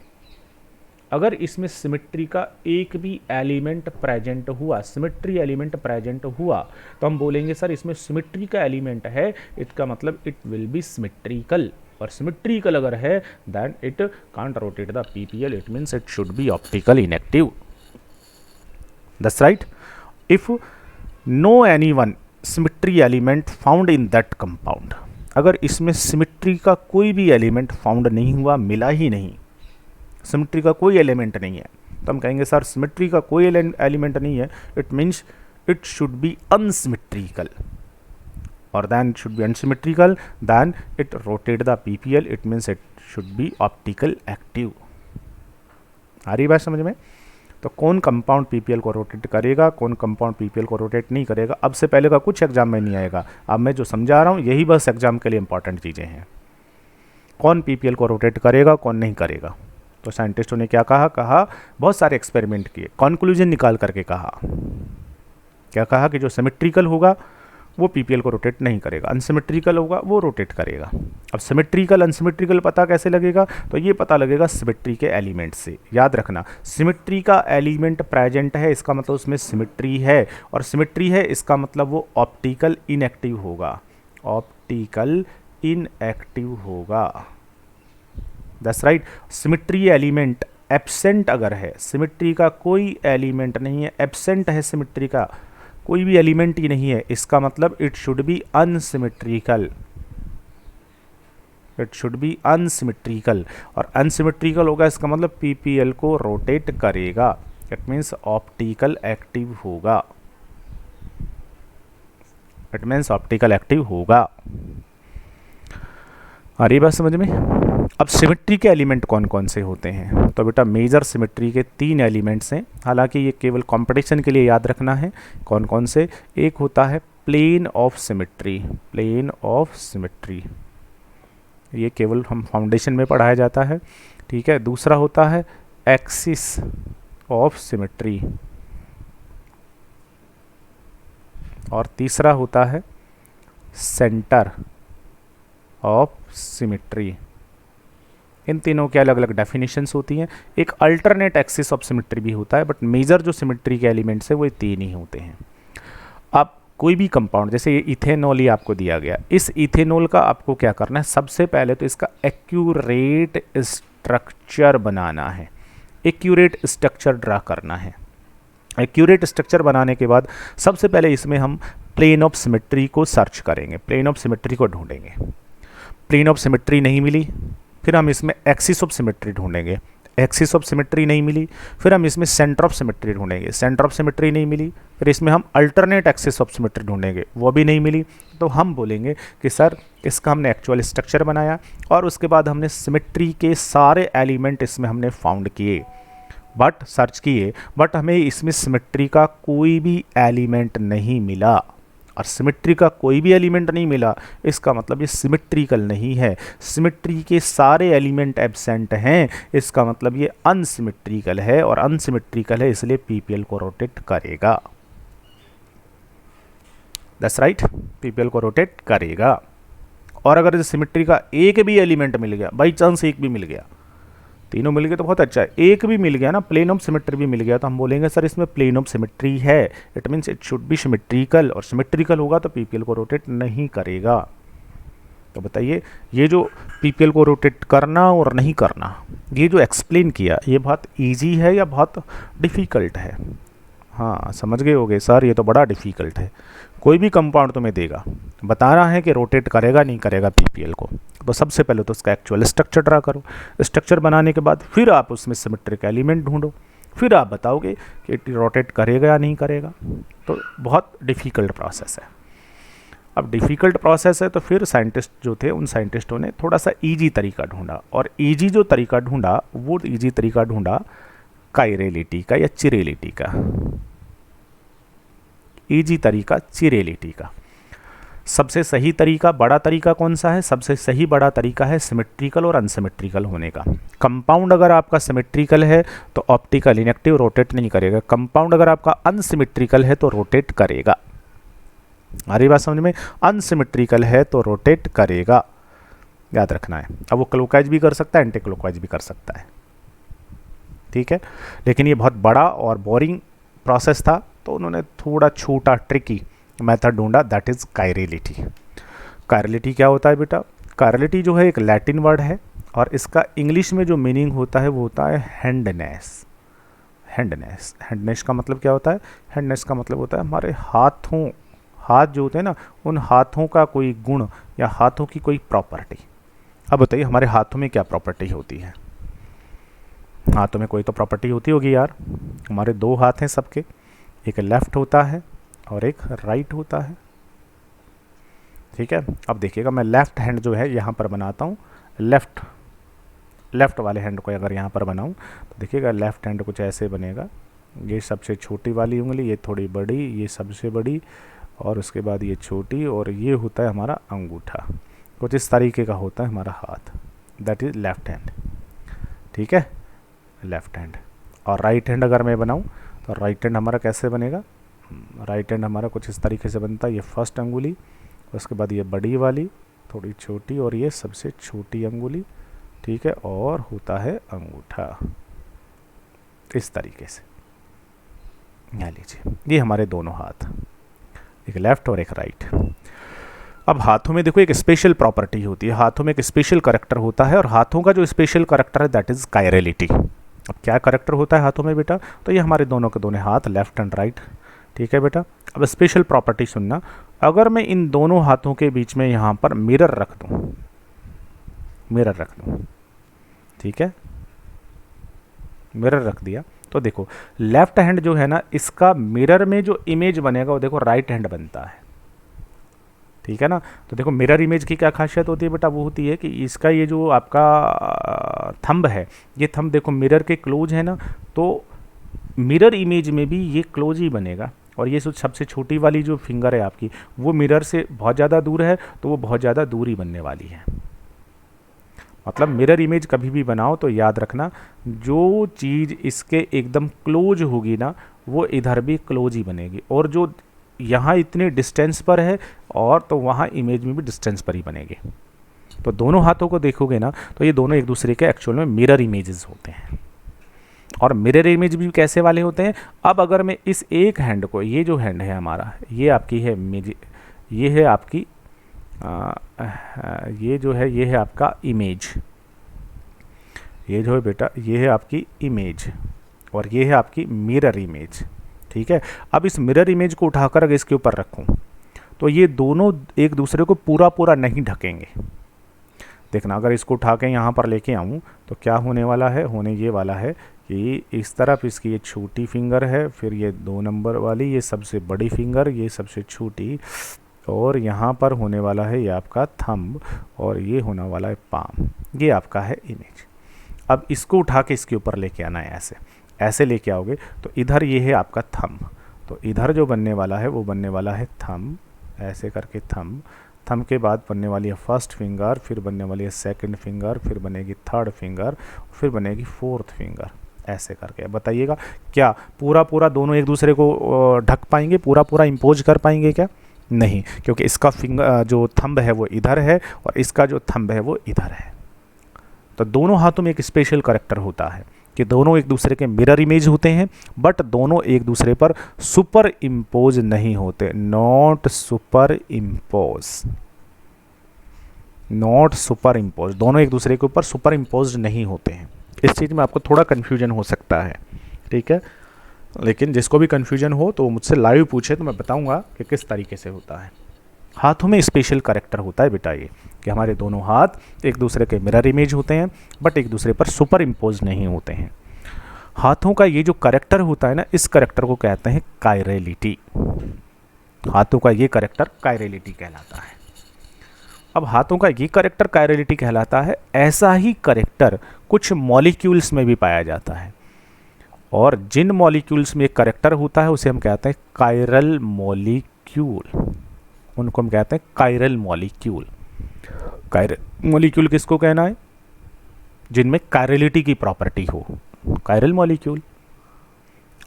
अगर इसमें सिमेट्री का एक भी एलिमेंट प्रेजेंट हुआ, सिमेट्री एलिमेंट प्रेजेंट हुआ, तो हम बोलेंगे सर इसमें सिमेट्री का एलिमेंट है, इसका मतलब इट विल बी सिमेट्रिकल। और सिमेट्रिकल अगर है then it can't rotate the PPL, it means it should be optical inactive. That's right. If no any one symmetry element found in that compound, अगर इसमें symmetry का कोई भी element found नहीं हुआ, मिला ही नहीं, सिमेट्री का कोई एलिमेंट नहीं है, तो हम कहेंगे सर सिमेट्री का कोई एलिमेंट नहीं है, it means it should B unsymmetrical, और then it should be unsymmetrical, then it rotate the PPL, it means it should be optical active। आ रही बात समझ में। तो कौन कंपाउंड पीपीएल को रोटेट करेगा, कौन कंपाउंड पीपीएल को रोटेट नहीं करेगा, अब से पहले का कुछ एग्जाम में नहीं आएगा। अब मैं जो समझा रहा हूँ यही बस एग्जाम के लिए इंपॉर्टेंट चीज़ें हैं। कौन पीपीएल को रोटेट करेगा, कौन नहीं करेगा। तो साइंटिस्टों ने क्या कहा बहुत सारे एक्सपेरिमेंट किए, कंक्लूजन निकाल करके कहा, क्या कहा कि जो सिमेट्रिकल होगा वो पीपीएल को रोटेट नहीं करेगा, अनसिमेट्रिकल होगा वो रोटेट करेगा। अब सिमेट्रिकल अनसिमेट्रिकल पता कैसे लगेगा, तो ये पता लगेगा सिमेट्री के एलिमेंट से। याद रखना, सिमेट्री का एलिमेंट प्रेजेंट है, इसका मतलब उसमें सिमेट्री है, और सिमेट्री है इसका मतलब वो ऑप्टिकल इनएक्टिव होगा, ऑप्टिकल इनएक्टिव होगा। That's right. Symmetry element absent अगर है, सिमेट्री का कोई एलिमेंट नहीं है, एब्सेंट है, सिमेट्री का कोई भी एलिमेंट ही नहीं है, इसका मतलब it should B unsymmetrical, it should B unsymmetrical. और अनसिमेट्रिकल होगा इसका मतलब पीपीएल को रोटेट करेगा, इट मीन्स ऑप्टिकल एक्टिव होगा, इट मीन्स ऑप्टिकल एक्टिव होगा। आ रही बात समझ में। अब सिमेट्री के एलिमेंट कौन कौन से होते हैं, तो बेटा मेजर सिमेट्री के 3 एलिमेंट्स हैं, हालांकि ये केवल कंपटीशन के लिए याद रखना है कौन कौन से। एक होता है plane of symmetry, plane of symmetry, ये केवल हम फाउंडेशन में पढ़ाया जाता है, ठीक है। दूसरा होता है एक्सिस ऑफ सिमेट्री, और तीसरा होता है सेंटर ऑफ सिमेट्री। इन तीनों के अलग अलग डेफिनेशंस होती हैं। एक अल्टरनेट एक्सिस ऑफ सिमेट्री भी होता है, बट मेजर जो सिमेट्री के एलिमेंट्स है वो 3 ही होते हैं। अब कोई भी कंपाउंड, जैसे ये इथेनॉल ही आपको दिया गया, इस इथेनॉल का आपको क्या करना है, सबसे पहले तो इसका एक्यूरेट स्ट्रक्चर बनाना है, एक्यूरेट स्ट्रक्चर ड्रा करना है। एक्यूरेट स्ट्रक्चर बनाने के बाद सबसे पहले इसमें हम प्लेन ऑफ सिमेट्री को सर्च करेंगे, प्लेन ऑफ सिमेट्री को ढूंढेंगे। प्लेन ऑफ सिमेट्री नहीं मिली, फिर हम इसमें एक्सिस ऑफ सिमेट्री ढूंढेंगे, एक्सिस ऑफ सिमेट्री नहीं मिली, फिर हम इसमें सेंटर ऑफ सिमेट्री ढूंढेंगे, सेंटर ऑफ सिमेट्री नहीं मिली, फिर इसमें हम अल्टरनेट एक्सिस ऑफ सिमेट्री ढूंढेंगे, वो भी नहीं मिली। तो हम बोलेंगे कि सर इसका हमने एक्चुअल स्ट्रक्चर बनाया और उसके बाद हमने सिमेट्री के सारे एलिमेंट इसमें हमने फाउंड किए, बट सर्च किए, बट हमें इसमें सिमेट्री का कोई भी एलिमेंट नहीं मिला। और सिमेट्री का कोई भी एलिमेंट नहीं मिला, इसका मतलब ये सिमेट्रिकल नहीं है, सिमेट्री के सारे एलिमेंट एब्सेंट हैं, इसका मतलब ये अनसिमेट्रिकल है, और अनसिमेट्रिकल है इसलिए पीपीएल को रोटेट करेगा। दैट्स राइट, पीपीएल को रोटेट करेगा। और अगर सिमेट्री का एक भी एलिमेंट मिल गया, बाई चांस एक भी मिल गया, तीनों मिल गए तो बहुत अच्छा है, एक भी मिल गया ना, प्लेन ऑफ सिमेट्री भी मिल गया, तो हम बोलेंगे सर इसमें प्लेन ऑफ सिमेट्री है, it means it should B symmetrical, और सिमेट्रिकल होगा तो पीपीएल को रोटेट नहीं करेगा। तो बताइए, ये जो पीपीएल को रोटेट करना और नहीं करना, ये जो एक्सप्लेन किया, ये बहुत ईजी है या बहुत डिफ़िकल्ट है? हाँ, समझ गए होगे सर ये तो बड़ा डिफ़िकल्ट है। कोई भी कंपाउंड तुम्हें देगा, बताना है कि रोटेट करेगा नहीं करेगा पीपीएल को, तो सबसे पहले तो उसका एक्चुअल स्ट्रक्चर ड्रा करो, स्ट्रक्चर बनाने के बाद फिर आप उसमें सिमेट्रिक एलिमेंट ढूंढो, फिर आप बताओगे कि रोटेट करेगा या नहीं करेगा। तो बहुत डिफ़िकल्ट प्रोसेस है। अब डिफ़िकल्ट प्रोसेस है तो फिर साइंटिस्ट जो थे, उन साइंटिस्टों ने थोड़ा सा ईजी तरीका ढूंढा, और ईजी जो तरीका ढूंढा, वो ईजी तरीका ढूंढा कायरेलिटी का या चिरेलिटी का। ईजी तरीका चिरेलिटी का। सबसे सही तरीका, बड़ा तरीका कौन सा है? सबसे सही बड़ा तरीका है सिमेट्रिकल और अनसिमेट्रिकल होने का। कंपाउंड अगर आपका सिमेट्रिकल है तो ऑप्टिकल इनएक्टिव रोटेट नहीं करेगा, कंपाउंड अगर आपका अनसिमेट्रिकल है तो रोटेट करेगा। हमारी बात समझ में? अनसिमेट्रिकल है तो रोटेट करेगा, याद रखना है। अब वो क्लॉकवाइज भी कर सकता है, एंटी क्लॉकवाइज भी कर सकता है, ठीक है। लेकिन ये बहुत बड़ा और बोरिंग प्रोसेस था, तो उन्होंने थोड़ा छोटा ट्रिकी मेथड ढूंढा, दैट इज़ कायरेलिटी। कायरेलिटी क्या होता है बेटा? कायरेलिटी जो है एक लैटिन वर्ड है, और इसका इंग्लिश में जो मीनिंग होता है वो होता है हैंडनेस। हैंडनेस, हैंडनेस का मतलब क्या होता है? हैंडनेस का मतलब होता है हमारे हाथों, हाथ जो होते हैं ना, उन हाथों का कोई गुण या हाथों की कोई प्रॉपर्टी। अब बताइए हमारे हाथों में क्या प्रॉपर्टी होती है? हाथों में कोई तो प्रॉपर्टी होती होगी यार। हमारे दो हाथ हैं सबके, एक लेफ्ट होता है और एक राइट होता है, ठीक है। अब देखिएगा, मैं लेफ्ट हैंड जो है यहाँ पर बनाता हूँ, लेफ्ट वाले हैंड को अगर यहाँ पर बनाऊँ तो देखिएगा लेफ्ट हैंड कुछ ऐसे बनेगा। ये सबसे छोटी वाली उंगली, ये थोड़ी बड़ी, ये सबसे बड़ी, और उसके बाद ये छोटी, और ये होता है हमारा अंगूठा। कुछ इस तरीके का होता है हमारा हाथ, दैट इज़ लेफ्ट हैंड, ठीक है, लेफ्ट हैंड। और राइट हैंड अगर मैं बनाऊँ तो राइट हैंड हमारा कैसे बनेगा? राइट हैंड हमारा कुछ इस तरीके से बनता है, ये फर्स्ट अंगुली, उसके बाद ये बड़ी वाली, थोड़ी छोटी, और ये सबसे छोटी अंगुली, ठीक है, और होता है अंगूठा, इस तरीके से। यहाँ लीजिए, ये हमारे दोनों हाथ, एक लेफ्ट और एक राइट। अब हाथों में देखो एक स्पेशल प्रॉपर्टी होती है, हाथों में एक स्पेशल करैक्टर होता है, और हाथों का जो स्पेशल करैक्टर है दैट इज़ कायरेलिटी। अब क्या करैक्टर होता है हाथों में बेटा? तो ये हमारे दोनों के दोनों हाथ, लेफ्ट एंड राइट, ठीक है बेटा। अब स्पेशल प्रॉपर्टी सुनना, अगर मैं इन दोनों हाथों के बीच में यहाँ पर मिरर रख दूँ, मिरर रख दूँ, ठीक है, मिरर रख दिया, तो देखो लेफ्ट हैंड जो है ना, इसका मिरर में जो इमेज बनेगा वो देखो राइट हैंड बनता है, ठीक है ना। तो देखो मिरर इमेज की क्या खासियत होती है बेटा? वो होती है कि इसका ये जो आपका थंब है, ये थंब देखो मिरर के क्लोज है ना, तो मिरर इमेज में भी ये क्लोज ही बनेगा। और ये सबसे छोटी वाली जो फिंगर है आपकी, वो मिरर से बहुत ज़्यादा दूर है, तो वो बहुत ज़्यादा दूर ही बनने वाली है। मतलब मिरर इमेज कभी भी बनाओ तो याद रखना, जो चीज़ इसके एकदम क्लोज होगी ना, वो इधर भी क्लोज ही बनेगी, और जो यहाँ इतने डिस्टेंस पर है और तो वहाँ इमेज में भी डिस्टेंस पर ही बनेगी। तो दोनों हाथों को देखोगे ना, तो ये दोनों एक दूसरे के एक्चुअल में मिरर इमेजेस होते हैं। और मिरर इमेज भी कैसे वाले होते हैं? अब अगर मैं इस एक हैंड को, ये जो हैंड है हमारा, ये आपकी है, ये है आपकी ये जो है, ये है आपका इमेज, ये जो है बेटा, ये है आपकी इमेज, और ये है आपकी मिरर इमेज, ठीक है। अब इस मिरर इमेज को उठाकर अगर इसके ऊपर रखूं, तो ये दोनों एक दूसरे को पूरा पूरा नहीं ढकेंगे। देखना अगर इसको उठा के यहाँ पर लेके आऊँ तो क्या होने वाला है, होने ये वाला है कि इस तरफ इसकी ये छोटी फिंगर है, फिर ये 2 नंबर वाली ये सबसे बड़ी फिंगर, ये सबसे छोटी, और यहाँ पर होने वाला है ये आपका थंब, और ये होने वाला है पाम। ये आपका है इमेज। अब इसको उठा के इसके ऊपर लेके आना है, ऐसे ऐसे लेके आओगे तो इधर ये है आपका थंब, तो इधर जो बनने वाला है वो बनने वाला है थंब, ऐसे करके थंब। थंब के बाद बनने वाली है फर्स्ट फिंगर, फिर बनने वाली है सेकंड फिंगर, फिर बनेगी थर्ड फिंगर, फिर बनेगी फोर्थ फिंगर, ऐसे करके। बताइएगा क्या पूरा पूरा दोनों एक दूसरे को ढक पाएंगे, पूरा पूरा इम्पोज कर पाएंगे क्या? नहीं, क्योंकि इसका फिंगर जो थंब है वो इधर है और इसका जो थंब है वो इधर है। तो दोनों हाथों में एक स्पेशल कैरेक्टर होता है कि दोनों एक दूसरे के मिरर इमेज होते हैं, बट दोनों एक दूसरे पर सुपर इम्पोज नहीं होते। Not super impose, not super impose, दोनों एक दूसरे के ऊपर सुपर इम्पोज नहीं होते हैं। इस चीज़ में आपको थोड़ा कन्फ्यूजन हो सकता है, ठीक है, लेकिन जिसको भी कन्फ्यूजन हो तो मुझसे लाइव पूछे तो मैं बताऊंगा कि किस तरीके से होता है। हाथों में स्पेशल कैरेक्टर होता है बेटा ये, कि हमारे दोनों हाथ एक दूसरे के मिरर इमेज होते हैं बट एक दूसरे पर सुपर इम्पोज नहीं होते हैं। हाथों का ये जो कैरेक्टर होता है ना, इस कैरेक्टर को कहते हैं कायरलिटी। हाथों का ये कैरेक्टर कायरलिटी कहलाता है। अब हाथों का ये कैरेक्टर कायरलिटी कहलाता है। ऐसा ही कैरेक्टर कुछ मॉलिक्यूल्स में भी पाया जाता है, और जिन मॉलिक्यूल्स में एक कैरेक्टर होता है उसे हम कहते हैं कायरल मॉलिक्यूल, उनको हम कहते हैं कायरल मॉलिक्यूल। कायरल मॉलिक्यूल किसको कहना है? जिनमें कायरलिटी की प्रॉपर्टी हो, कायरल मॉलिक्यूल।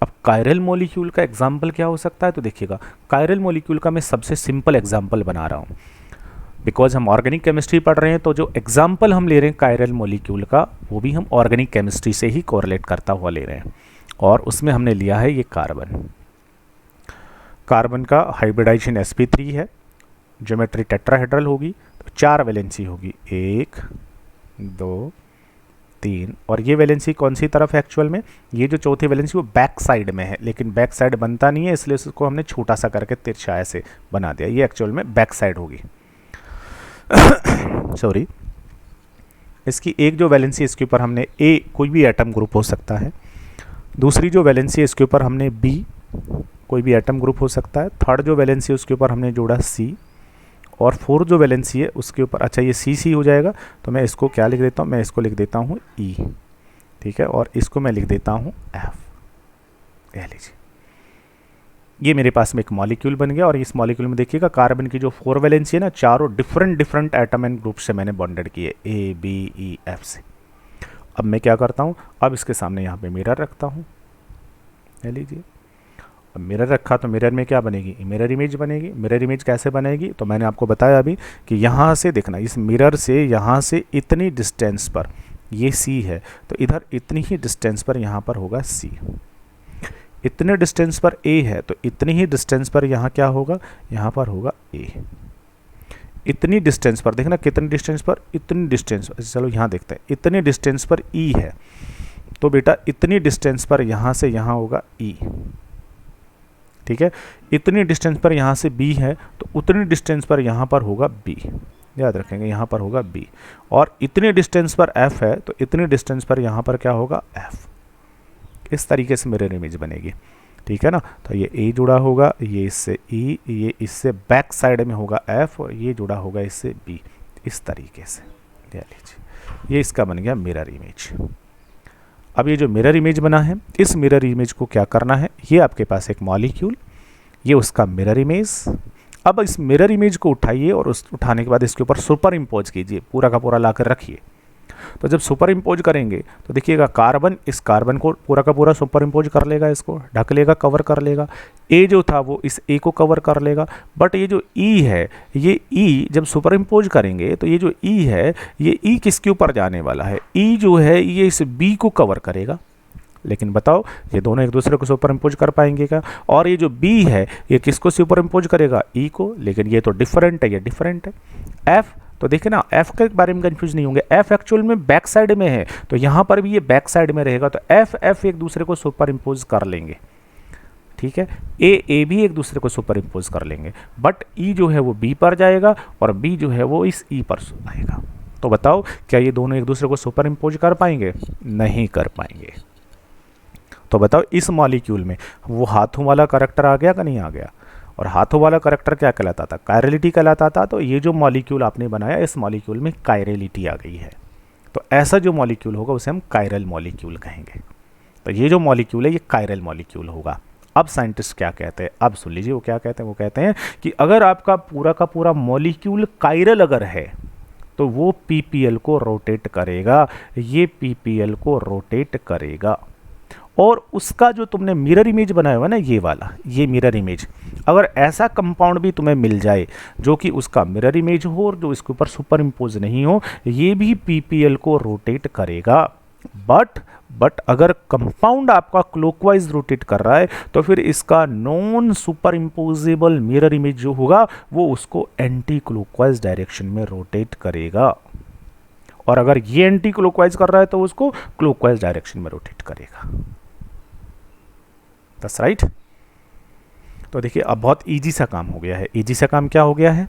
अब कायरल मॉलिक्यूल का एग्जाम्पल क्या हो सकता है? तो देखिएगा, कायरल मॉलिक्यूल का मैं सबसे सिंपल एग्जाम्पल बना रहा हूँ, बिकॉज हम ऑर्गेनिक केमिस्ट्री पढ़ रहे हैं, तो जो एग्जाम्पल हम ले रहे हैं कायरल मॉलिक्यूल का वो भी हम ऑर्गेनिक केमिस्ट्री से ही कोरिलेट करता हुआ ले रहे हैं, और उसमें हमने लिया है ये कार्बन। कार्बन का हाइब्रिडाइजेशन sp3 है, ज्योमेट्री टेट्राहेड्रल होगी, तो 4 वैलेंसी होगी, 1 2 3, और ये वैलेंसी कौन सी तरफ है एक्चुअल में? ये जो चौथी वैलेंसी वो बैक साइड में है, लेकिन बैक साइड बनता नहीं है इसलिए उसको हमने छोटा सा करके तिरछा ऐसे बना दिया, ये एक्चुअल में बैक साइड होगी। सॉरी, इसकी एक जो वैलेंसी इसके ऊपर हमने A, कोई भी एटम ग्रुप हो सकता है, दूसरी जो वैलेंसी इसके ऊपर हमने B, कोई भी एटम ग्रुप हो सकता है, थर्ड जो वैलेंसी उसके ऊपर हमने जोड़ा C, और फोर्थ जो वैलेंसी है उसके ऊपर, अच्छा ये CC हो जाएगा, तो मैं इसको क्या लिख देता हूँ? मैं इसको लिख देता हूँ E, ठीक है, और इसको मैं लिख देता हूँ F। कह लीजिए ये मेरे पास में एक मॉलिक्यूल बन गया, और इस मॉलिक्यूल में देखिएगा कार्बन की जो 4 वैलेंसी है ना, चारों डिफरेंट एटम एंड ग्रुप से मैंने बॉन्डेड किए, A B E F से। अब मैं क्या करता हूँ? अब इसके सामने यहाँ पे मिरर रखता हूँ, ले लीजिए। अब मिरर रखा तो मिरर में क्या बनेगी? मिरर इमेज बनेगी। मिरर इमेज कैसे बनेगी? तो मैंने आपको बताया अभी कि यहाँ से देखना, इस मिरर से यहाँ से इतनी डिस्टेंस पर ये C है, तो इधर इतनी ही डिस्टेंस पर यहाँ पर होगा C। इतने डिस्टेंस पर A है, तो इतनी ही डिस्टेंस पर यहाँ क्या होगा? यहाँ पर होगा A। इतनी डिस्टेंस पर देखना, कितनी डिस्टेंस पर? इतनी डिस्टेंस पर, चलो यहाँ देखते हैं, इतनी डिस्टेंस पर E है, तो बेटा इतनी डिस्टेंस पर यहाँ से यहाँ होगा E, ठीक है। इतनी डिस्टेंस पर यहाँ से B है, तो उतनी डिस्टेंस पर यहाँ पर होगा B, याद रखेंगे, यहाँ पर होगा B। और इतनी डिस्टेंस पर F है, तो इतनी डिस्टेंस पर यहाँ पर क्या होगा? F। इस तरीके से मिरर इमेज बनेगी, ठीक है ना। तो ये A जुड़ा होगा, ये इससे E, ये इससे बैक साइड में होगा F, और ये जुड़ा होगा इससे B, इस तरीके से। ले लीजिए, ये इसका बन गया मिरर इमेज। अब ये जो मिरर इमेज बना है, इस मिरर इमेज को क्या करना है? ये आपके पास एक मॉलिक्यूल, ये उसका मिरर इमेज। अब इस मिरर इमेज को उठाइए और उस उठाने के बाद इसके ऊपर सुपर इम्पोज कीजिए, पूरा का पूरा लाकर रखिए। तो जब सुपर इम्पोज करेंगे तो देखिएगा कार्बन इस कार्बन को पूरा का पूरा सुपर इम्पोज कर लेगा, इसको ढक लेगा, कवर कर लेगा। ए जो था वो इस ए को कवर कर लेगा, बट ये जो ई है, ये ई जब सुपर इम्पोज करेंगे तो ये जो ई है, ये ई किसके ऊपर जाने वाला है? ई जो है ये इस बी को कवर करेगा। लेकिन बताओ ये दोनों एक दूसरे को सुपर इम्पोज कर पाएंगे क्या? और ये जो बी है ये किसको सुपर इम्पोज करेगा? ई को। लेकिन ये तो डिफरेंट है, ये डिफरेंट है। एफ तो देखिए ना, एफ के बारे में कंफ्यूज नहीं होंगे, एफ एक्चुअल में बैक साइड में है, तो यहाँ पर भी ये बैक साइड में रहेगा, तो एफ एफ एक दूसरे को सुपर इम्पोज कर लेंगे, ठीक है। ए भी एक दूसरे को सुपर इम्पोज कर लेंगे, बट ई जो है वो बी पर जाएगा और बी जो है वो इस ई पर आएगा। तो बताओ क्या ये दोनों एक दूसरे को सुपर इम्पोज कर पाएंगे? नहीं कर पाएंगे। तो बताओ इस मॉलिक्यूल में वो हाथों वाला करैक्टर आ गया कि नहीं आ गया? और हाथों वाला करैक्टर क्या कहलाता था? कायरलिटी कहलाता था। तो ये जो मॉलिक्यूल आपने बनाया, इस मॉलिक्यूल में कायरलिटी आ गई है। तो ऐसा जो मॉलिक्यूल होगा उसे हम कायरल मॉलिक्यूल कहेंगे। तो ये जो मॉलिक्यूल है ये कायरल मॉलिक्यूल होगा। अब साइंटिस्ट क्या कहते हैं, अब सुन लीजिए वो क्या कहते हैं। वो कहते हैं कि अगर आपका पूरा का पूरा मॉलिक्यूल कायरल अगर है तो वो पीपीएल को रोटेट करेगा, ये पीपीएल को रोटेट करेगा। और उसका जो तुमने मिरर इमेज बनाया हुआ ना, ये वाला, ये मिरर इमेज, अगर ऐसा कंपाउंड भी तुम्हें मिल जाए जो कि उसका मिरर इमेज हो और जो इसके ऊपर सुपर इम्पोज नहीं हो, ये भी पीपीएल को रोटेट करेगा। बट अगर कंपाउंड आपका क्लॉकवाइज रोटेट कर रहा है तो फिर इसका non super imposable mirror image जो होगा वो उसको एंटी क्लॉकवाइज डायरेक्शन में रोटेट करेगा। और अगर ये एंटी क्लॉकवाइज कर रहा है तो उसको क्लॉकवाइज डायरेक्शन में रोटेट करेगा। That's right. तो देखिए अब बहुत इजी सा काम हो गया है। इजी सा काम क्या हो गया है,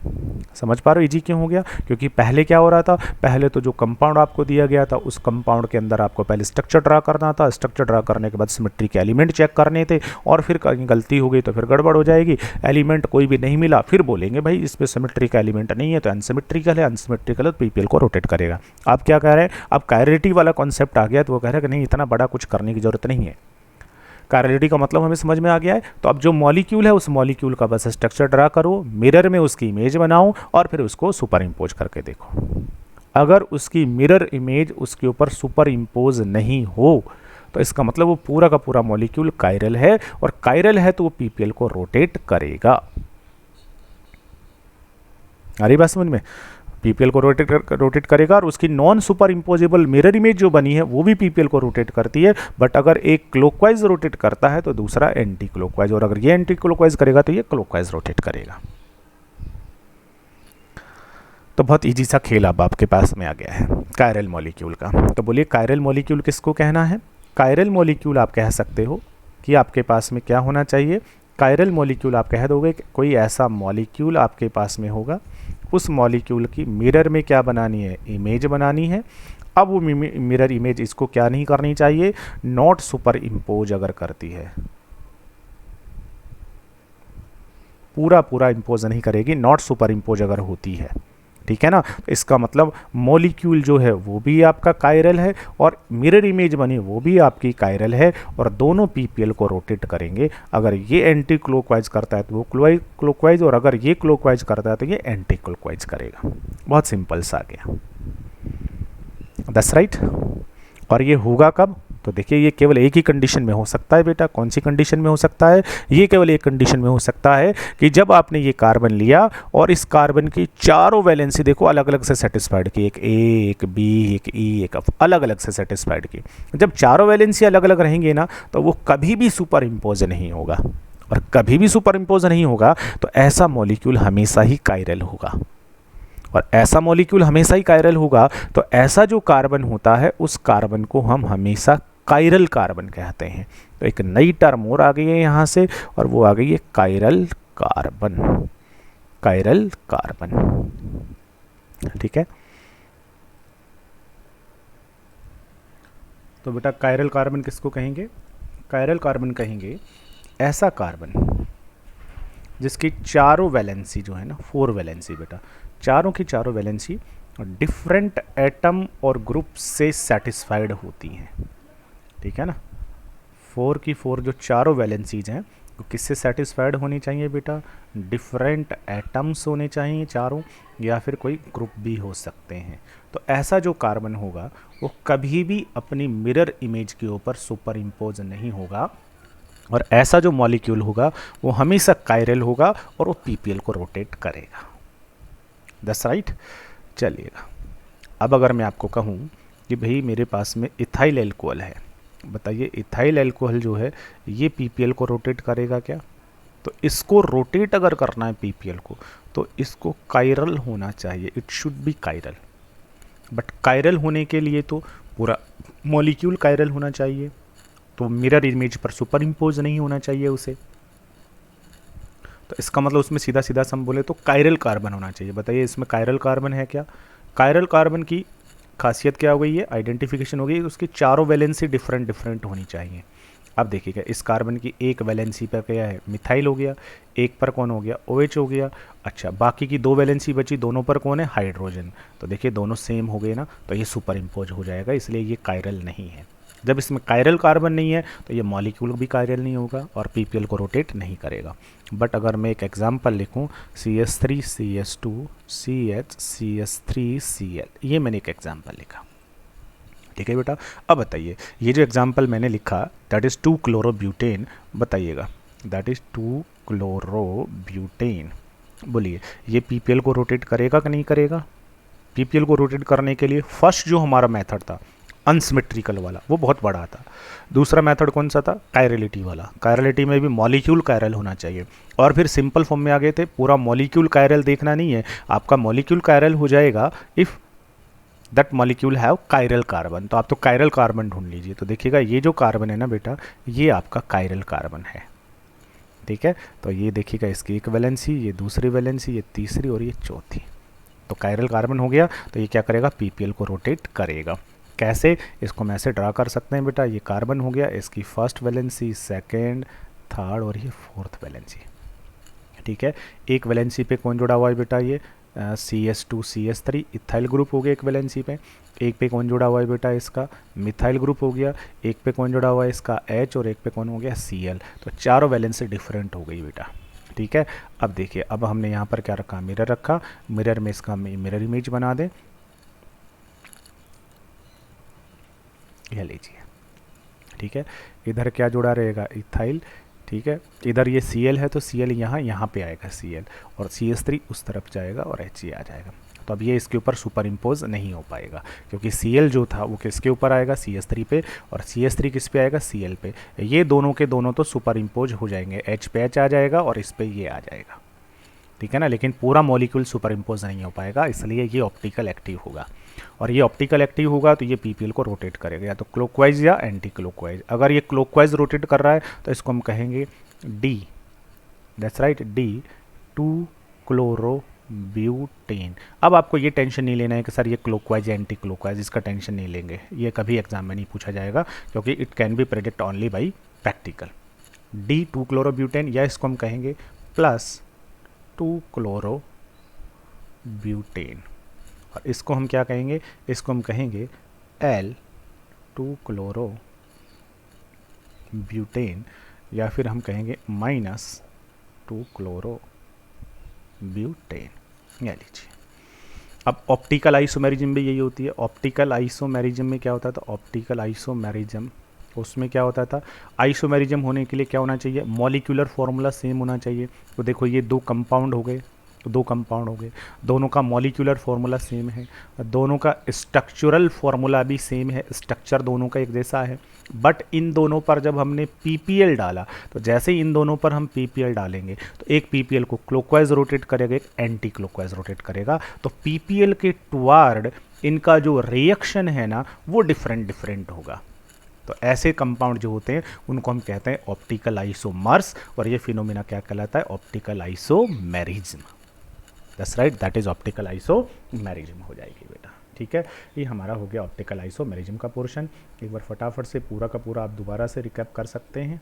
समझ पा रहे हो इजी क्यों हो गया? क्योंकि पहले क्या हो रहा था, पहले तो जो कंपाउंड आपको दिया गया था उस कंपाउंड के अंदर आपको पहले स्ट्रक्चर ड्रा करना था, स्ट्रक्चर ड्रा करने के बाद सिमेट्री के एलिमेंट चेक करने थे, और फिर कहीं गलती हो गई तो फिर गड़बड़ हो जाएगी, एलिमेंट कोई भी नहीं मिला फिर बोलेंगे भाई इसमें सिमेट्री का एलिमेंट नहीं है तो अनसिमेट्रिकल है, अनसिमेट्रिकल है तो पीपीएल को रोटेट करेगा। आप क्या कह रहे हैं, अब कायरलिटी वाला कॉन्सेप्ट आ गया तो वो कह रहे हैं कि नहीं इतना बड़ा कुछ करने की जरूरत नहीं है, कायरलिटी का मतलब हमें समझ में आ गया है। तो अब जो मॉलिक्यूल है उस मॉलिक्यूल का बस स्ट्रक्चर ड्रा करो, मिरर में उसकी इमेज बनाओ और फिर उसको सुपर इम्पोज करके देखो। अगर उसकी मिरर इमेज उसके ऊपर सुपर इम्पोज नहीं हो तो इसका मतलब वो पूरा का पूरा मॉलिक्यूल कायरल है, और कायरल है तो वो पीपीएल को रोटेट करेगा। आ रही बात समझ में? पीपीएल को रोटेट करेगा और उसकी non super imposable mirror image जो बनी है वो भी पीपीएल को रोटेट करती है। बट अगर एक क्लॉकवाइज रोटेट करता है तो दूसरा एंटी क्लॉकवाइज, और अगर ये एंटी क्लॉकवाइज करेगा तो ये क्लॉकवाइज रोटेट करेगा। तो बहुत इजी सा खेल अब आपके पास में आ गया है कायरल मॉलिक्यूल का। तो बोलिए कायरल मॉलिक्यूल किसको कहना है? कायरल मॉलिक्यूल आप कह सकते हो कि आपके पास में क्या होना चाहिए, कायरल मॉलिक्यूल आप कह दोगे कि कोई ऐसा मॉलिक्यूल आपके पास में होगा, उस मॉलिक्यूल की मिरर में क्या बनानी है, इमेज बनानी है। अब वो मिरर इमेज इसको क्या नहीं करनी चाहिए, नॉट सुपर इम्पोज अगर करती है, पूरा इम्पोज नहीं करेगी, नॉट सुपर इम्पोज अगर होती है, ठीक है ना, इसका मतलब मॉलिक्यूल जो है वो भी आपका कायरल है और मिरर इमेज बनी वो भी आपकी कायरल है, और दोनों पीपीएल को रोटेट करेंगे। अगर ये एंटी क्लॉकवाइज करता है तो वो क्लॉकवाइज, और अगर ये क्लॉकवाइज करता है तो ये एंटी क्लॉकवाइज करेगा। बहुत सिंपल सा आ गया। That's right. और ये होगा कब? तो देखिए ये केवल एक ही कंडीशन में हो सकता है बेटा। कौन सी कंडीशन में हो सकता है? ये केवल एक कंडीशन में हो सकता है कि जब आपने ये कार्बन लिया और इस कार्बन की चारों वैलेंसी देखो अलग अलग से सेटिस्फाइड की, एक ए, एक बी, एक ई, एक एफ, अलग अलग से सेटिस्फाइड की। जब चारों वैलेंसी अलग अलग रहेंगे ना तो वो कभी भी सुपर इम्पोज नहीं होगा, और कभी भी सुपर इम्पोज नहीं होगा तो ऐसा मॉलिक्यूल हमेशा ही कायरल होगा। और ऐसा मॉलिक्यूल हमेशा ही कायरल होगा तो ऐसा जो कार्बन होता है उस कार्बन को हम हमेशा कायरल कार्बन कहते हैं। तो एक नई टर्म और आ गई है यहाँ से, और वो आ गई है कायरल कार्बन। कायरल कार्बन, ठीक है। तो बेटा कायरल कार्बन किसको कहेंगे? कायरल कार्बन कहेंगे ऐसा कार्बन जिसकी चारों वैलेंसी जो है ना, 4 वैलेंसी बेटा, चारों की चारों वैलेंसी डिफरेंट एटम और ग्रुप से सेटिस्फाइड होती हैं, ठीक है ना। 4 की 4 जो चारों वैलेंसीज हैं वो किससे सेटिस्फाइड होनी चाहिए बेटा? डिफरेंट एटम्स होने चाहिए चारों, या फिर कोई ग्रुप भी हो सकते हैं। तो ऐसा जो कार्बन होगा वो कभी भी अपनी मिरर इमेज के ऊपर सुपर इम्पोज नहीं होगा, और ऐसा जो मॉलिक्यूल होगा वो हमेशा कायरल होगा और वो पीपीएल को रोटेट करेगा। That's right. चलिएगा अब अगर मैं आपको कहूँ कि भाई मेरे पास में इथाइल एल्कोहल है, बताइए इथाइल एल्कोहल जो है ये पीपीएल को रोटेट करेगा क्या? तो इसको रोटेट अगर करना है पीपीएल को तो इसको कायरल होना चाहिए, it should B chiral. But chiral होने के लिए तो पूरा मॉलिक्यूल कायरल होना चाहिए, तो मिरर इमेज पर सुपर इम्पोज नहीं होना चाहिए उसे। तो इसका मतलब उसमें सीधा सीधा हम बोले तो कायरल कार्बन होना चाहिए। बताइए इसमें कायरल कार्बन है क्या? कायरल कार्बन की खासियत क्या हो गई है, आइडेंटिफिकेशन हो गई, उसकी चारों वैलेंसी डिफरेंट डिफरेंट होनी चाहिए। अब देखिएगा इस कार्बन की एक वैलेंसी पर क्या है, मिथाइल हो गया, एक पर कौन हो गया, OH हो गया। अच्छा, बाकी की दो वैलेंसी बची, दोनों पर कौन है, हाइड्रोजन। तो देखिए दोनों सेम हो गए ना, तो ये सुपर इम्पोज हो जाएगा, इसलिए ये कायरल नहीं है। जब इसमें कायरल कार्बन नहीं है तो ये मॉलिक्यूल भी कायरल नहीं होगा और PPL को रोटेट नहीं करेगा। बट अगर मैं एक एग्जांपल लिखूं, CH3 CH2 CH CH3 Cl, ये मैंने एक एग्जांपल लिखा, ठीक है बेटा। अब बताइए ये जो एग्जांपल मैंने लिखा दैट इज़ 2-क्लोरोब्यूटेन, बताइएगा दैट इज़ 2-क्लोरोब्यूटेन, बोलिए ये PPL को रोटेट करेगा कि नहीं करेगा। PPL को रोटेट करने के लिए फर्स्ट जो हमारा मेथड था अनसिमेट्रिकल वाला, वो बहुत बड़ा था। दूसरा मेथड कौन सा था, कायरलिटी वाला। कायरलिटी में भी मॉलिक्यूल कायरल होना चाहिए। और फिर सिंपल फॉर्म में आ गए थे, पूरा मॉलिक्यूल कायरल देखना नहीं है, आपका मॉलिक्यूल कायरल हो जाएगा if that molecule have chiral carbon. तो आप तो कायरल कार्बन ढूंढ लीजिए। तो देखिएगा ये जो कार्बन है ना बेटा, ये आपका कायरल कार्बन है, ठीक है। तो ये देखिएगा इसकी एक वैलेंसी, ये दूसरी वैलेंसी, ये तीसरी और ये चौथी। तो कायरल कार्बन हो गया, तो ये क्या करेगा, PPL को रोटेट करेगा। कैसे, इसको हम ऐसे ड्रा कर सकते हैं बेटा, ये कार्बन हो गया, इसकी फर्स्ट वैलेंसी, सेकेंड, थर्ड और ये फोर्थ वैलेंसी, ठीक है। एक वैलेंसी पे कौन जुड़ा हुआ है बेटा, ये CH2 CH3 इथाइल ग्रुप हो गया एक वैलेंसी पे। एक पे कौन जुड़ा हुआ है बेटा, इसका मिथाइल ग्रुप हो गया। एक पे कौन जुड़ा हुआ है, इसका H, और एक पे कौन हो गया, Cl। तो चारों वैलेंसी डिफरेंट हो गई बेटा, ठीक है। अब देखिए, अब हमने यहाँ पर क्या रखा, मिरर रखा। मिरर में इसका मिरर इमेज बना दें, यह लीजिए, ठीक है। इधर क्या जुड़ा रहेगा, इथाइल, ठीक है। इधर ये Cl है तो Cl यहाँ पे आएगा Cl, और CH3 उस तरफ जाएगा और He आ जाएगा। तो अब ये इसके ऊपर सुपर इम्पोज नहीं हो पाएगा, क्योंकि Cl जो था वो किसके ऊपर आएगा, CH3 पे, और CH3 किस पे आएगा, Cl पे। ये दोनों के दोनों तो सुपर इम्पोज हो जाएंगे, H पे H आ जाएगा और इस पे ये आ जाएगा, ठीक है ना। लेकिन पूरा मॉलिक्यूल सुपर इम्पोज नहीं हो पाएगा, इसलिए ये ऑप्टिकल एक्टिव होगा। और ये ऑप्टिकल एक्टिव होगा तो ये PPL को रोटेट करेगा, या तो क्लॉकवाइज या एंटी क्लॉकवाइज। अगर ये क्लॉकवाइज रोटेट कर रहा है तो इसको हम कहेंगे D, दैट्स राइट, D2-क्लोरोब्यूटेन। अब आपको ये टेंशन नहीं लेना है कि सर ये क्लॉकवाइज या एंटी क्लॉकवाइज, इसका टेंशन नहीं लेंगे, ये कभी एग्जाम में नहीं पूछा जाएगा, क्योंकि it can be predict only by practical. D2-क्लोरोब्यूटेन, या इसको हम कहेंगे +2-क्लोरोब्यूटेन, और इसको हम क्या कहेंगे, इसको हम कहेंगे L2-क्लोरोब्यूटेन, या फिर हम कहेंगे -2-क्लोरोब्यूटेन, या लीजिए। अब ऑप्टिकल आइसोमेरिज्म भी यही होती है। ऑप्टिकल आइसोमेरिज्म में क्या होता था, ऑप्टिकल आइसोमेरिज्म, उसमें क्या होता था, आइसोमेरिज्म होने के लिए क्या होना चाहिए, मॉलिक्यूलर फॉर्मूला सेम होना चाहिए। तो देखो ये दो कंपाउंड हो गए, दोनों का मॉलिक्यूलर फार्मूला सेम है, दोनों का स्ट्रक्चरल फार्मूला भी सेम है, स्ट्रक्चर दोनों का एक जैसा है। बट इन दोनों पर जब हमने PPL डाला, तो जैसे ही इन दोनों पर हम PPL डालेंगे तो एक PPL को क्लॉकवाइज रोटेट करेगा, एक एंटी क्लॉकवाइज रोटेट करेगा। तो PPL के टुवार्ड इनका जो रिएक्शन है ना, वो डिफरेंट होगा। तो ऐसे कंपाउंड जो होते हैं उनको हम कहते हैं ऑप्टिकल आइसोमर्स, और ये फिनोमिना क्या कहलाता है, optical isomerism. That's right, that is optical isomerism हो जाएगी बेटा, ठीक है। ये हमारा हो गया ऑप्टिकल आइसोमेरिज्म का पोर्शन। एक बार फटाफट से पूरा का पूरा आप दोबारा से रिकैप कर सकते हैं।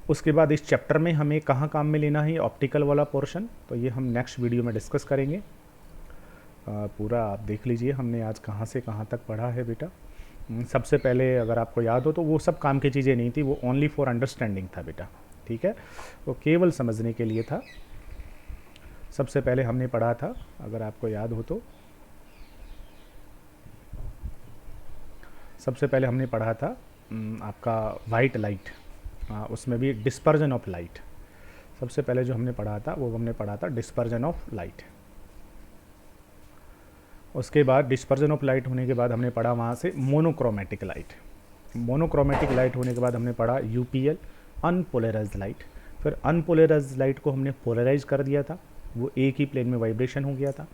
उसके बाद इस चैप्टर में हमें कहाँ काम में लेना है ऑप्टिकल वाला पोर्शन, तो ये हम नेक्स्ट वीडियो में डिस्कस करेंगे। पूरा आप देख लीजिए हमने आज कहाँ से कहाँ तक पढ़ा है बेटा। सबसे पहले अगर आपको याद हो तो वो सब काम की चीज़ें नहीं थी, वो ओनली फॉर अंडरस्टैंडिंग था बेटा, ठीक है, वो केवल समझने के लिए था। सबसे पहले हमने पढ़ा था, अगर आपको याद हो तो, सबसे पहले हमने पढ़ा था आपका वाइट लाइट, उसमें भी डिस्पर्जन ऑफ लाइट। सबसे पहले जो हमने पढ़ा था वो हमने पढ़ा था डिस्पर्जन ऑफ लाइट। उसके बाद डिस्पर्जन ऑफ लाइट होने के बाद हमने पढ़ा वहाँ से मोनोक्रोमेटिक लाइट। मोनोक्रोमेटिक लाइट होने के बाद हमने पढ़ा UPL, अनपोलराइज्ड लाइट। फिर अनपोलराइज्ड लाइट को हमने पोलराइज कर दिया था, वो एक ही प्लेन में वाइब्रेशन हो गया था।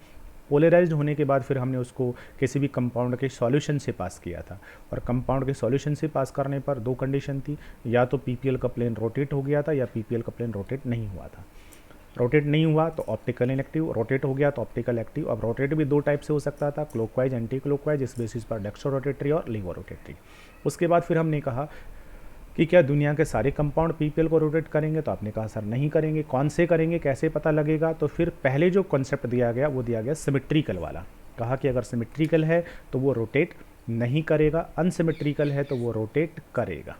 पोलराइज्ड होने के बाद फिर हमने उसको किसी भी कंपाउंड के सॉल्यूशन से पास किया था, और कंपाउंड के सॉल्यूशन से पास करने पर दो कंडीशन थी, या तो PPL का प्लेन रोटेट हो गया था या PPL का प्लेन रोटेट नहीं हुआ था। रोटेट नहीं हुआ तो ऑप्टिकल इनएक्टिव, रोटेट हो गया तो ऑप्टिकल एक्टिव। अब रोटेट भी दो टाइप से हो सकता था, क्लॉकवाइज, एंटी क्लॉकवाइज, इस बेसिस पर डेक्स्ट्रो रोटेटरी और लीवो रोटेटरी। उसके बाद फिर हमने कहा कि क्या दुनिया के सारे कंपाउंड पीपीएल को रोटेट करेंगे, तो आपने कहा सर नहीं करेंगे। कौन से करेंगे, कैसे पता लगेगा? तो फिर पहले जो कॉन्सेप्ट दिया गया वो दिया गया सिमेट्रिकल वाला। कहा कि अगर सिमेट्रिकल है तो वो रोटेट नहीं करेगा, अनसिमेट्रिकल है तो वो रोटेट करेगा।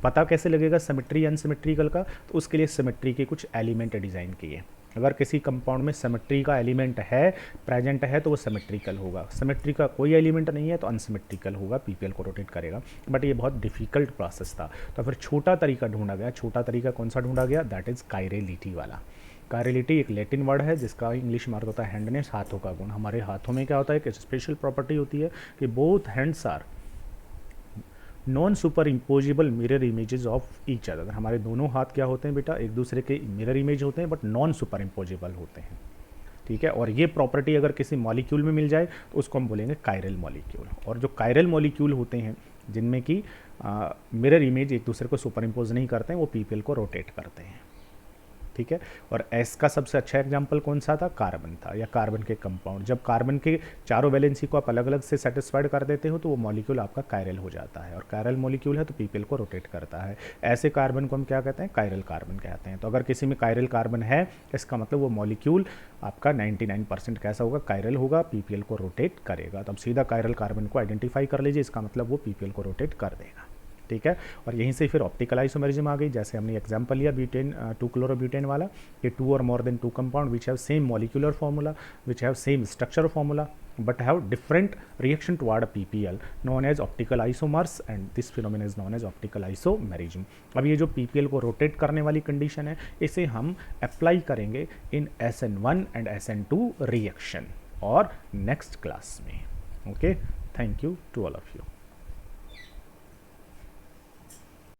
पता कैसे लगेगा सिमेट्री अनसिमेट्रिकल का? तो उसके लिए सिमेट्री के कुछ एलिमेंट डिज़ाइन किए। अगर किसी कंपाउंड में सिमेट्री का एलिमेंट है, प्रेजेंट है, तो वो सिमेट्रिकल होगा। सिमेट्री का कोई एलिमेंट नहीं है तो अनसिमेट्रिकल होगा, पीपीएल को रोटेट करेगा। बट ये बहुत डिफिकल्ट प्रोसेस था, तो फिर छोटा तरीका ढूंढा गया। छोटा तरीका कौन सा ढूंढा गया? दैट इज़ कायरेलिटी वाला। कायरेलिटी एक लैटिन वर्ड है जिसका इंग्लिश मार्क होता है हैंडनेस, हाथों का गुण। हमारे हाथों में क्या होता है कि स्पेशल प्रॉपर्टी होती है कि both hands are non superimposable mirror images of each other. हमारे दोनों हाथ क्या होते हैं बेटा? एक दूसरे के मिरर इमेज होते हैं, बट नॉन सुपर इम्पोजिबल होते हैं। ठीक है, और ये प्रॉपर्टी अगर किसी मॉलिक्यूल में मिल जाए तो उसको हम बोलेंगे कायरल मॉलिक्यूल। और जो कायरल मॉलिक्यूल होते हैं जिनमें कि मिरर इमेज एक दूसरे को सुपर इम्पोज नहीं करते हैं, वो पीपीएल को रोटेट करते हैं। ठीक है, और एस का सबसे अच्छा एग्जाम्पल कौन सा था? कार्बन था, या कार्बन के कंपाउंड। जब कार्बन के चारों वैलेंसी को आप अलग अलग से सेटिस्फाइड कर देते हो तो वो मॉलिक्यूल आपका कायरल हो जाता है, और कायरल मॉलिक्यूल है तो पीपीएल को रोटेट करता है। ऐसे कार्बन को हम क्या कहते हैं? कायरल कार्बन कहते हैं। तो अगर किसी में कायरल कार्बन है, इसका मतलब वो मॉलिक्यूल आपका 99% कैसा होगा? कायरल होगा, पीपीएल को रोटेट करेगा। तो अब सीधा कायरल कार्बन को आइडेंटिफाई कर लीजिए, इसका मतलब वो पीपीएल को रोटेट कर देगा। ठीक है, और यहीं से फिर ऑप्टिकल आइसोमेरिज्म आ गई। जैसे हमने एग्जांपल लिया ब्यूटेन 2-क्लोरोब्यूटेन वाला, कि 2 और more than 2 compound which have same molecular formula, which have same structure formula, but have different reaction toward PPL known as optical isomers, and this phenomenon is known as optical isomerism। अब ये जो PPL को rotate करने वाली condition है, इसे हम apply करेंगे in SN1 and SN2 reaction और नेक्स्ट क्लास में। Okay, thank you to all of you.